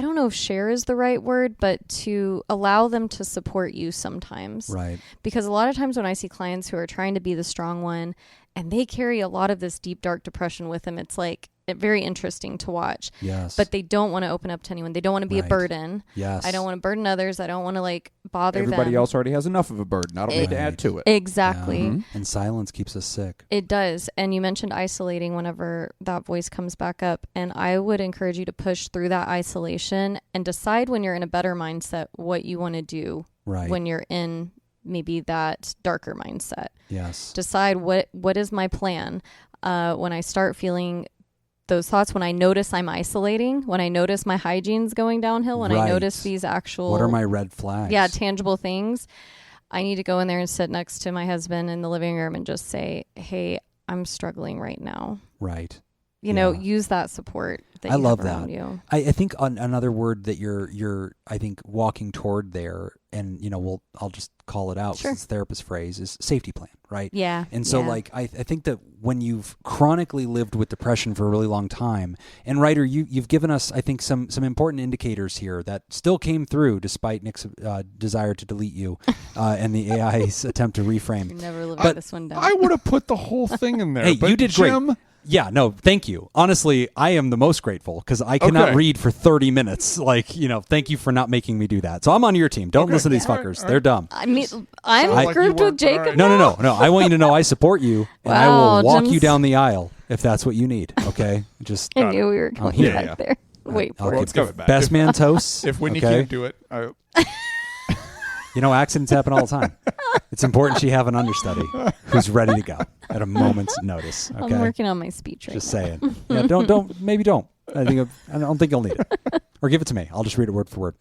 don't know if share is the right word, but to allow them to support you sometimes. Right. Because a lot of times when I see clients who are trying to be the strong one and they carry a lot of this deep, dark depression with them, it's like very interesting to watch. Yes. But they don't want to open up to anyone. They don't want to be a Right. burden. Yes. I don't want to burden others. I don't want to like bother Everybody them. else already has enough of a burden. I don't need to Right. add to it. Exactly. Yeah. And silence keeps us sick. It does. And you mentioned isolating whenever that voice comes back up. And I would encourage you to push through that isolation and decide when you're in a better mindset what you want to do Right. when you're in maybe that darker mindset. Yes. Decide what is my plan. When I start feeling those thoughts, when I notice I'm isolating, when I notice my hygiene's going downhill, when I Right. notice these actual... What are my red flags? Yeah, tangible things. I need to go in there and sit next to my husband in the living room and just say, hey, I'm struggling right now. Right. You know, Yeah. use that support that I you love have around that. you. I think another word that you're I think walking toward there, and I'll just call it out Sure. because it's a therapist phrase, is safety plan, right? Yeah. And so yeah. like I think that when you've chronically lived with depression for a really long time, and Ryder, you've given us I think some important indicators here that still came through despite Nick's desire to delete you and the AI's attempt to reframe. You're never living but this one down. I would have put the whole thing in there. Hey, but you did Jim, great. Yeah, no, thank you. Honestly, I am the most grateful because I cannot Okay. read for 30 minutes. Like, thank you for not making me do that. So I'm on your team. Don't Okay. listen to these All right, fuckers. all right. They're dumb. I mean, I'm Sounds like you grouped were- with Jacob. all right. No. I want you to know I support you, and I Wow, will walk Jim's- you down the aisle if that's what you need. Okay, just I knew we were going here. back Yeah. there. Wait I'll for keep Let's go back. best man toasts. If Whitney okay? can't do it, Accidents happen all the time. It's important she have an understudy who's ready to go at a moment's notice. Okay, I'm working on my speech right just now. saying. Yeah, don't. I don't think you'll need it. Or give it to me. I'll just read it word for word.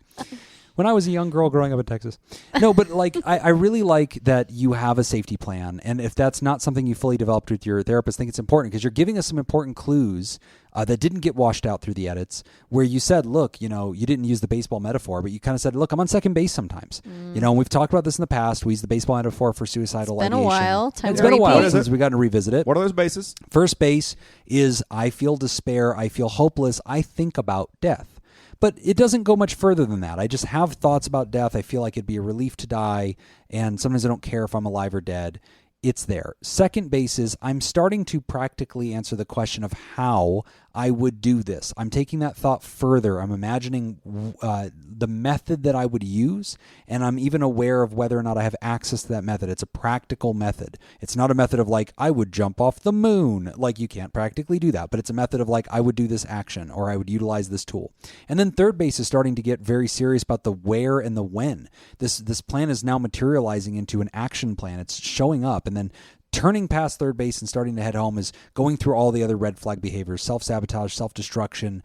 When I was a young girl growing up in Texas. No, but like I really like that you have a safety plan. And if that's not something you fully developed with your therapist, I think it's important because you're giving us some important clues that didn't get washed out through the edits, where you said, look, you didn't use the baseball metaphor, but you kind of said, look, I'm on second base sometimes. And we've talked about this in the past. We use the baseball metaphor for suicidal It's been a ideation. while. Time It's to been a while repeat. since we got to revisit it. What are those bases? First base is I feel despair, I feel hopeless, I think about death. But it doesn't go much further than that. I just have thoughts about death. I feel like it'd be a relief to die, and sometimes I don't care if I'm alive or dead. It's there. Second base is I'm starting to practically answer the question of how I would do this. I'm taking that thought further. I'm imagining the method that I would use, and I'm even aware of whether or not I have access to that method. It's a practical method. It's not a method of like, I would jump off the moon. Like, you can't practically do that, but it's a method of like, I would do this action, or I would utilize this tool. And then third base is starting to get very serious about the where and the when. This plan is now materializing into an action plan. It's showing up, and then turning past third base and starting to head home is going through all the other red flag behaviors: self-sabotage, self-destruction,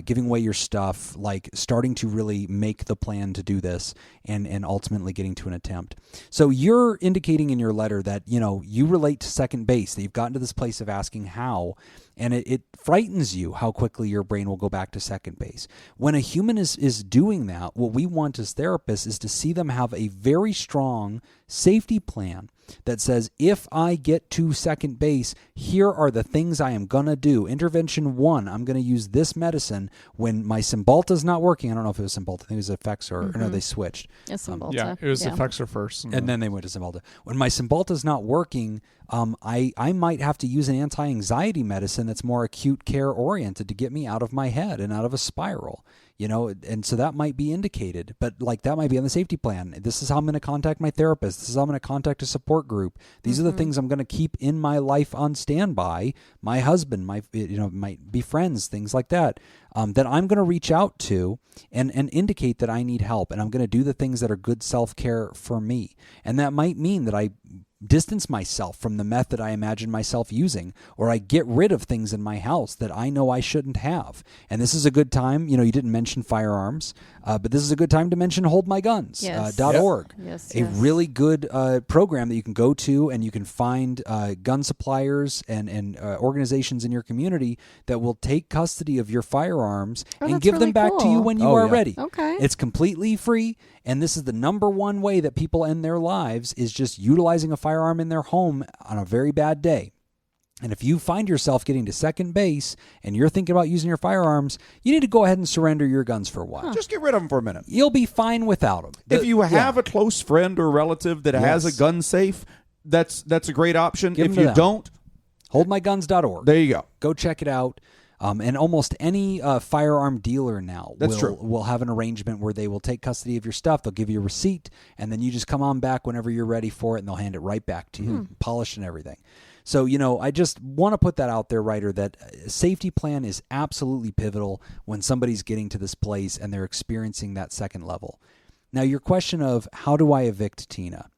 giving away your stuff, like starting to really make the plan to do this and ultimately getting to an attempt. So you're indicating in your letter that, you relate to second base, that you've gotten to this place of asking how, and it frightens you how quickly your brain will go back to second base. When a human is doing that, what we want as therapists is to see them have a very strong safety plan that says, if I get to second base, here are the things I am going to do. Intervention 1, I'm going to use this medicine when my Cymbalta's not working. I don't know if it was Cymbalta. I think it was Effexor. Or no, they switched. It's Cymbalta. yeah, it was Effexor first. And then they went to Cymbalta. When my Cymbalta's not working, I might have to use an anti-anxiety medicine that's more acute care oriented to get me out of my head and out of a spiral. And so that might be indicated, but like that might be on the safety plan. This is how I'm going to contact my therapist. This is how I'm going to contact a support group. These are the things I'm going to keep in my life on standby. My husband, might be friends, things like that. that I'm going to reach out to and indicate that I need help, and I'm going to do the things that are good self-care for me. And that might mean that I distance myself from the meth that I imagine myself using, or I get rid of things in my house that I know I shouldn't have. And this is a good time, you didn't mention firearms, but this is a good time to mention holdmyguns.org. Yes. A really good program that you can go to, and you can find gun suppliers and organizations in your community that will take custody of your firearms and that's give them really back to you cool. when you are yeah. ready. Okay. It's completely free, and this is the number one way that people end their lives, is just utilizing a firearm in their home on a very bad day. And if you find yourself getting to second base and you're thinking about using your firearms, you need to go ahead and surrender your guns for a while. Just get rid of them for a minute. You'll be fine without them. If you have a close friend or relative that has a gun safe, that's a great option. Give if them to you them. don't, holdmyguns.org. there you go. Go check it out. And almost any firearm dealer now will have an arrangement where they will take custody of your stuff. They'll give you a receipt, and then you just come on back whenever you're ready for it, and they'll hand it right back to you, polished and everything. So, I just want to put that out there, Ryder, that a safety plan is absolutely pivotal when somebody's getting to this place and they're experiencing that second level. Now, your question of how do I evict Tina?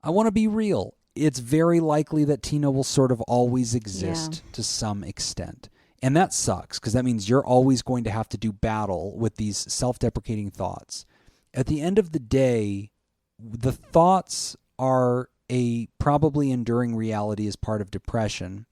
I want to be real. It's very likely that Tina will sort of always exist to some extent. And that sucks, because that means you're always going to have to do battle with these self-deprecating thoughts. At the end of the day, the thoughts are a probably enduring reality as part of depression,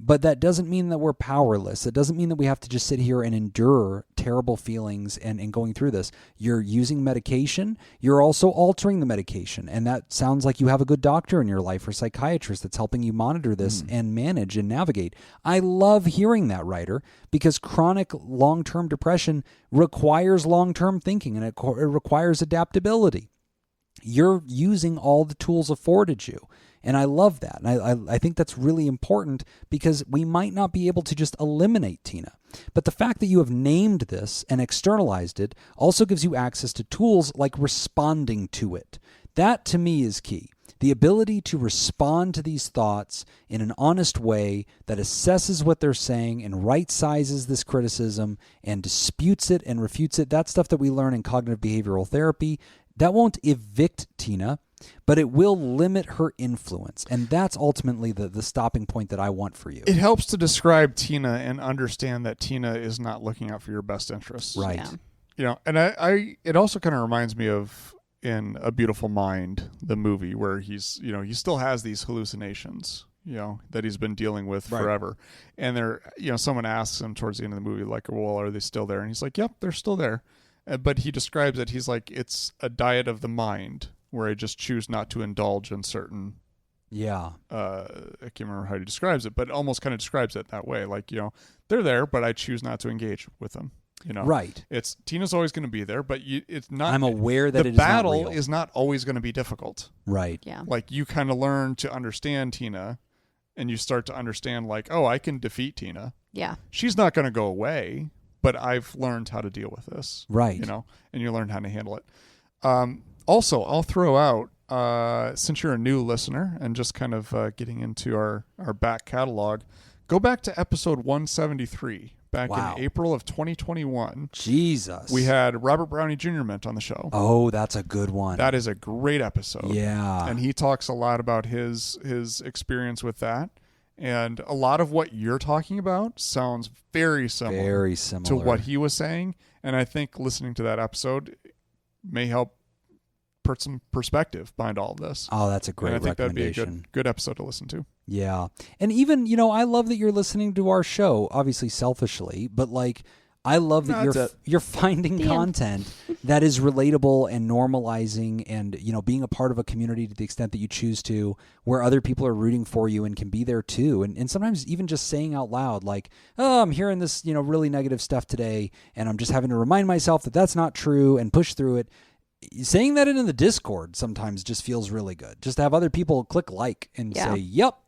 but that doesn't mean that we're powerless. It doesn't mean that we have to just sit here and endure terrible feelings and going through this. You're using medication. You're also altering the medication. And that sounds like you have a good doctor in your life or psychiatrist that's helping you monitor this and manage and navigate. I love hearing that, Ryder, because chronic long-term depression requires long-term thinking, and it requires adaptability. You're using all the tools afforded you. And I love that. And I think that's really important, because we might not be able to just eliminate Tina. But the fact that you have named this and externalized it also gives you access to tools like responding to it. That, to me, is key. The ability to respond to these thoughts in an honest way that assesses what they're saying and right-sizes this criticism and disputes it and refutes it. That's stuff that we learn in cognitive behavioral therapy. That won't evict Tina, but it will limit her influence. And that's ultimately the stopping point that I want for you. It helps to describe Tina and understand that Tina is not looking out for your best interests. Right. Yeah. And it also kind of reminds me of in A Beautiful Mind, the movie, where he's, he still has these hallucinations, that he's been dealing with forever. And they're, someone asks him towards the end of the movie, like, well, are they still there? And he's like, yep, they're still there. But he describes it, he's like, it's a diet of the mind where I just choose not to indulge in certain... Yeah. I can't remember how he describes it, but almost kind of describes it that way. Like, they're there, but I choose not to engage with them. Right. It's Tina's always going to be there, but it's not... I'm aware that the it is not battle real. is not always going to be difficult. Right. Yeah. Like, you kind of learn to understand Tina, and you start to understand, like, oh, I can defeat Tina. Yeah. She's not going to go away, but I've learned how to deal with this. Right. And you learn how to handle it. Also, I'll throw out, since you're a new listener and just kind of getting into our back catalog, go back to episode 173, back in April of 2021. Jesus. We had Robert Brownie Jr. Mint on the show. Oh, that's a good one. That is a great episode. Yeah. And he talks a lot about his experience with that. And a lot of what you're talking about sounds very similar to what he was saying. And I think listening to that episode may help put some perspective behind all of this. Oh, that's a great and I think that'd be recommendation. a good episode to listen to. Yeah. And even, I love that you're listening to our show, obviously selfishly, but like, I love that you're finding content that is relatable and normalizing and, being a part of a community to the extent that you choose to, where other people are rooting for you and can be there too. And sometimes even just saying out loud, like, oh, I'm hearing this, really negative stuff today, and I'm just having to remind myself that that's not true and push through it. Saying that in the Discord sometimes just feels really good. Just to have other people click like and say, yep.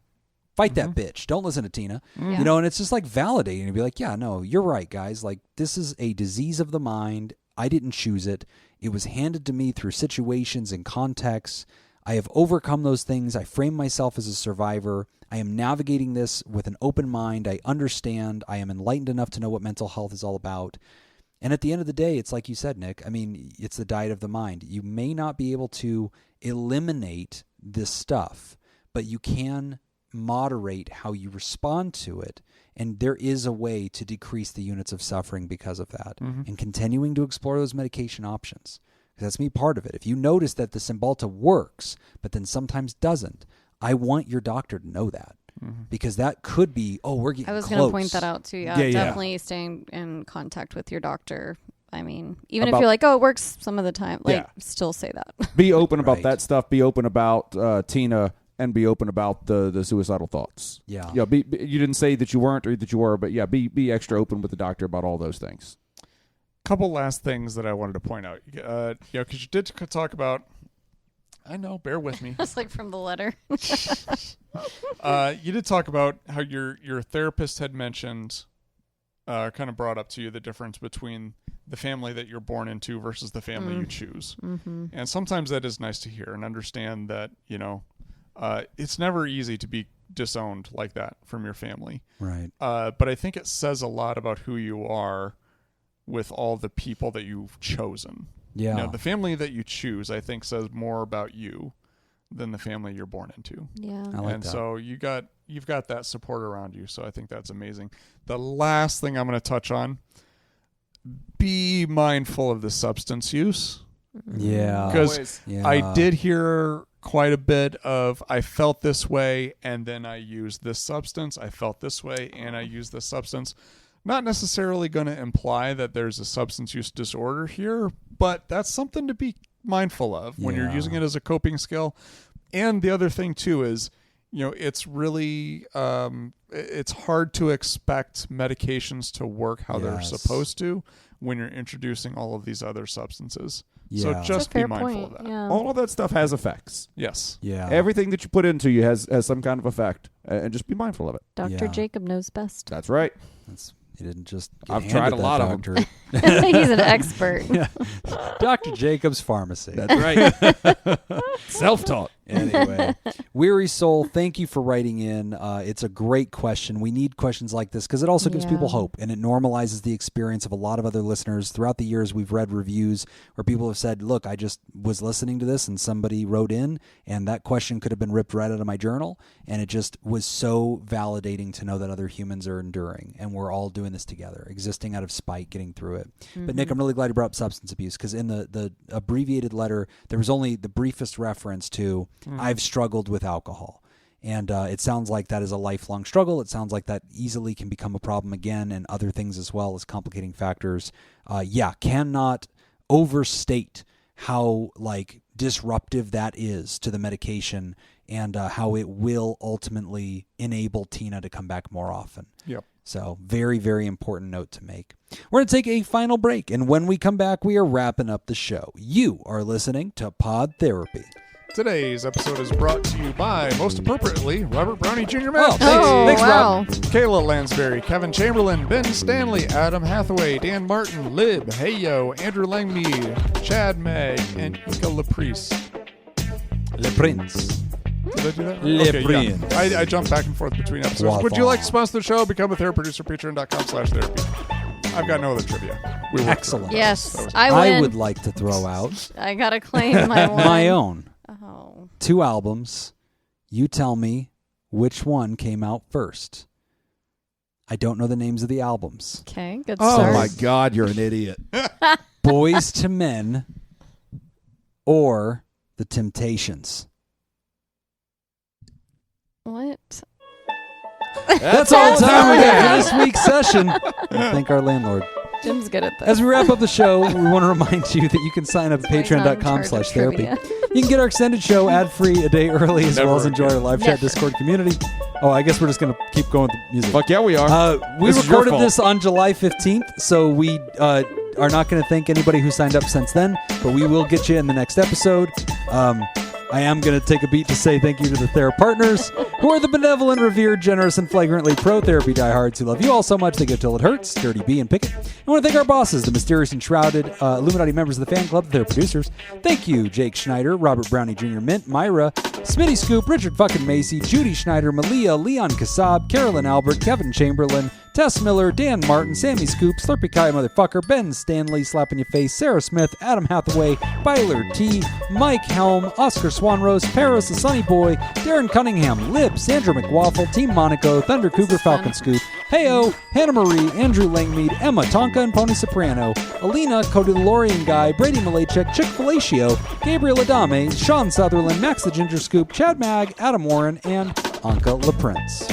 Fight that bitch. Don't listen to Tina. Yeah. And it's just like validating and be like, yeah, no, you're right, guys. Like, this is a disease of the mind. I didn't choose it. It was handed to me through situations and contexts. I have overcome those things. I frame myself as a survivor. I am navigating this with an open mind. I understand. I am enlightened enough to know what mental health is all about. And at the end of the day, it's like you said, Nick, I mean, it's the diet of the mind. You may not be able to eliminate this stuff, but you can moderate how you respond to it. And there is a way to decrease the units of suffering because of that. And continuing to explore those medication options. Because that's me part of it. If you notice that the Cymbalta works, but then sometimes doesn't, I want your doctor to know that. Because that could be, we're getting close. I was going to point that out too. Yeah, Yeah. definitely staying in contact with your doctor. I mean, even if you're like, it works some of the time, still say that. Be open about Right. that stuff. Be open about Tina, and be open about the suicidal thoughts. Yeah. Yeah. You didn't say that you weren't or that you were, but yeah, be extra open with the doctor about all those things. Couple last things that I wanted to point out. Because you did talk about. I know. Bear with me. That's like from the letter. You did talk about how your therapist had mentioned, kind of brought up to you the difference between the family that you're born into versus the family you choose. And sometimes that is nice to hear and understand that, it's never easy to be disowned like that from your family. Right. But I think it says a lot about who you are with all the people that you've chosen. Yeah. The family that you choose, I think, says more about you than the family you're born into. Yeah. I like And that. so you've got that support around you. So I think that's amazing. The last thing I'm going to touch on, be mindful of the substance use. Yeah. Because Yeah. I did hear quite a bit of, I felt this way and then I used this substance. I felt this way and I used this substance. Not necessarily going to imply that there's a substance use disorder here, but that's something to be mindful of when you're Yeah. using it as a coping skill. And the other thing too is, it's really, it's hard to expect medications to work how they're Yes. supposed to when you're introducing all of these other substances. Yeah. So That's just That's a fair be mindful point. of that. Yeah. All of that stuff has effects. Yes. Yeah. Everything that you put into you has some kind of effect, and just be mindful of it. Dr. Yeah. Jacob knows best. That's right. He didn't just get I've handed tried a that lot of 'em. doctorate. He's an expert. Dr. Jacob's Pharmacy. That's right. Self-taught. Anyway, Weary Soul, thank you for writing in. It's a great question. We need questions like this because it also gives people hope, and it normalizes the experience of a lot of other listeners. Throughout the years, we've read reviews where people have said, look, I just was listening to this and somebody wrote in, and that question could have been ripped right out of my journal, and it just was so validating to know that other humans are enduring, and we're all doing this together, existing out of spite, getting through it. But Nick, I'm really glad you brought up substance abuse because in the abbreviated letter, there was only the briefest reference to I've struggled with alcohol. And it sounds like that is a lifelong struggle. It sounds like that easily can become a problem again, and other things as well as complicating factors. Cannot overstate how disruptive that is to the medication and how it will ultimately enable Tina to come back more often. Yep. So very, very important note to make. We're going to take a final break, and when we come back, we are wrapping up the show. You are listening to Pod Therapy. Today's episode is brought to you by, most appropriately, Robert Brownie Jr. Oh, Matt. thanks, wow. Rob. Kayla Lansbury, Kevin Chamberlain, Ben Stanley, Adam Hathaway, Dan Martin, Lib, Heyo, Andrew Langmead, Chad May, and Ika Laprice. Le Prince. Did I do that? Le Okay, Prince. yeah. I jumped back and forth between episodes. Wow. Would you like to sponsor the show? Become a therapy producer, patreon.com/therapy. I've got no other trivia. We worked Excellent. Yes, That was- I win. I would like to throw out I gotta claim my one. my own. Oh. 2 albums. You tell me which one came out first. I don't know the names of the albums. Okay, good Oh start. my God, you're an idiot. Boys to Men or The Temptations. What? That's all the time we got for this week's session. Thank our landlord. Jim's good at this. As we wrap up the show, we want to remind you that you can sign up at That's why he's not in charge of patreon.com/therapy. trivia. You can get our extended show ad-free a day early, as well as enjoy our live chat Never. Discord community. Oh, I guess we're just going to keep going with the music. Fuck yeah, we are. We This is your recorded fault. this on July 15th, so we are not going to thank anybody who signed up since then, but we will get you in the next episode. I am going to take a beat to say thank you to the Thera partners, who are the benevolent, revered, generous, and flagrantly pro-therapy diehards who love you all so much they go till it hurts. Dirty B and Pickett. I want to thank our bosses, the mysterious and shrouded Illuminati members of the fan club, their producers. Thank you, Jake Schneider, Robert Brownie Jr. Mint, Myra, Smitty Scoop, Richard fucking Macy, Judy Schneider, Malia, Leon Kassab, Carolyn Albert, Kevin Chamberlain, Tess Miller, Dan Martin, Sammy Scoop, Slurpy Kai motherfucker, Ben Stanley, Slap in Your Face, Sarah Smith, Adam Hathaway, Byler T, Mike Helm, Oscar Swanrose, Paris, the Sunny Boy, Darren Cunningham, Lib, Sandra McWaffle, Team Monaco, Thunder Cougar Falcon Scoop, Heyo, Hannah Marie, Andrew Langmead, Emma Tonka and Pony Soprano, Alina, Cody the Lorian Guy, Brady Malachek, Chick Fellatio, Gabriel Adame, Sean Sutherland, Max the Ginger Scoop, Chad Mag, Adam Warren, and Anka LaPrince.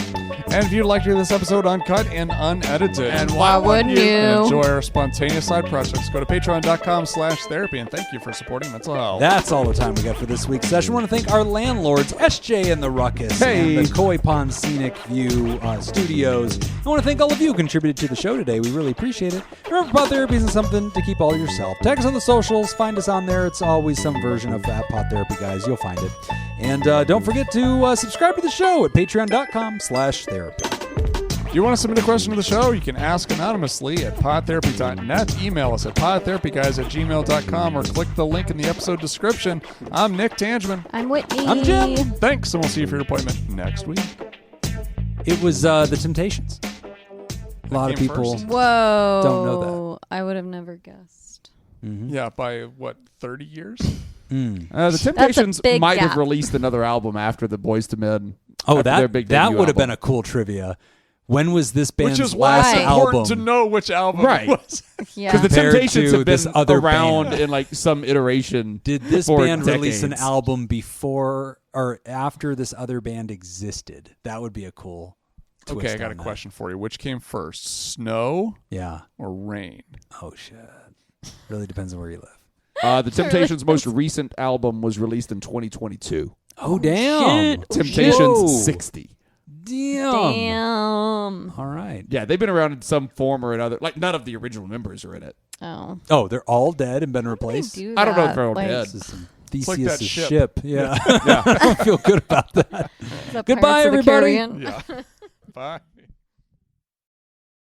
And if you'd like to hear this episode uncut and unedited, And why wouldn't you? and enjoy our spontaneous side projects, go to patreon.com/therapy. And thank you for supporting mental health. That's all the time we got for this week's session. I want to thank our landlords, SJ and the Ruckus, and the Koi Pond Scenic View Studios. I want to thank all of you who contributed to the show today. We really appreciate it. Remember, Pod Therapy isn't something to keep all to yourself. Tag us on the socials. Find us on there. It's always some version of that Pod Therapy Guys. You'll find it. And don't forget to subscribe to the show at patreon.com/therapy. If you want to submit a question to the show, you can ask anonymously at podtherapy.net. Email us at podtherapyguys@gmail.com or click the link in the episode description. I'm Nick Tangeman. I'm Whitney. I'm Jim. Thanks, and we'll see you for your appointment next week. It was The Temptations. A lot of came people first. Whoa. don't know I would have never guessed. Yeah, by what, 30 years? The Temptations big might have gap. released another album after the Boyz II Men. Oh, after their that big that debut would have been album. a cool trivia. When was this band's Which is why last it's important album? to know which album Right. it was. Yeah. Because the compared Temptations to have this been other around band. in like some iteration. Did this for band release an decades. album before or after this other band existed? That would be a cool twist. Okay, I got a on that. question for you. Which came first, snow Yeah. or rain? Oh shit. Really depends on where you live. The Temptations' most recent album was released in 2022. Oh damn. Temptations Whoa. 60. Damn. All right. Yeah, they've been around in some form or another. Like, none of the original members are in it. Oh. Oh, they're all dead and been They replaced. do I don't know if that, they're all like, dead. This is some like that Theseus' ship. ship. Yeah. I don't feel good about that. is that Goodbye, Pirates of the everybody. Caribbean? Yeah. Bye.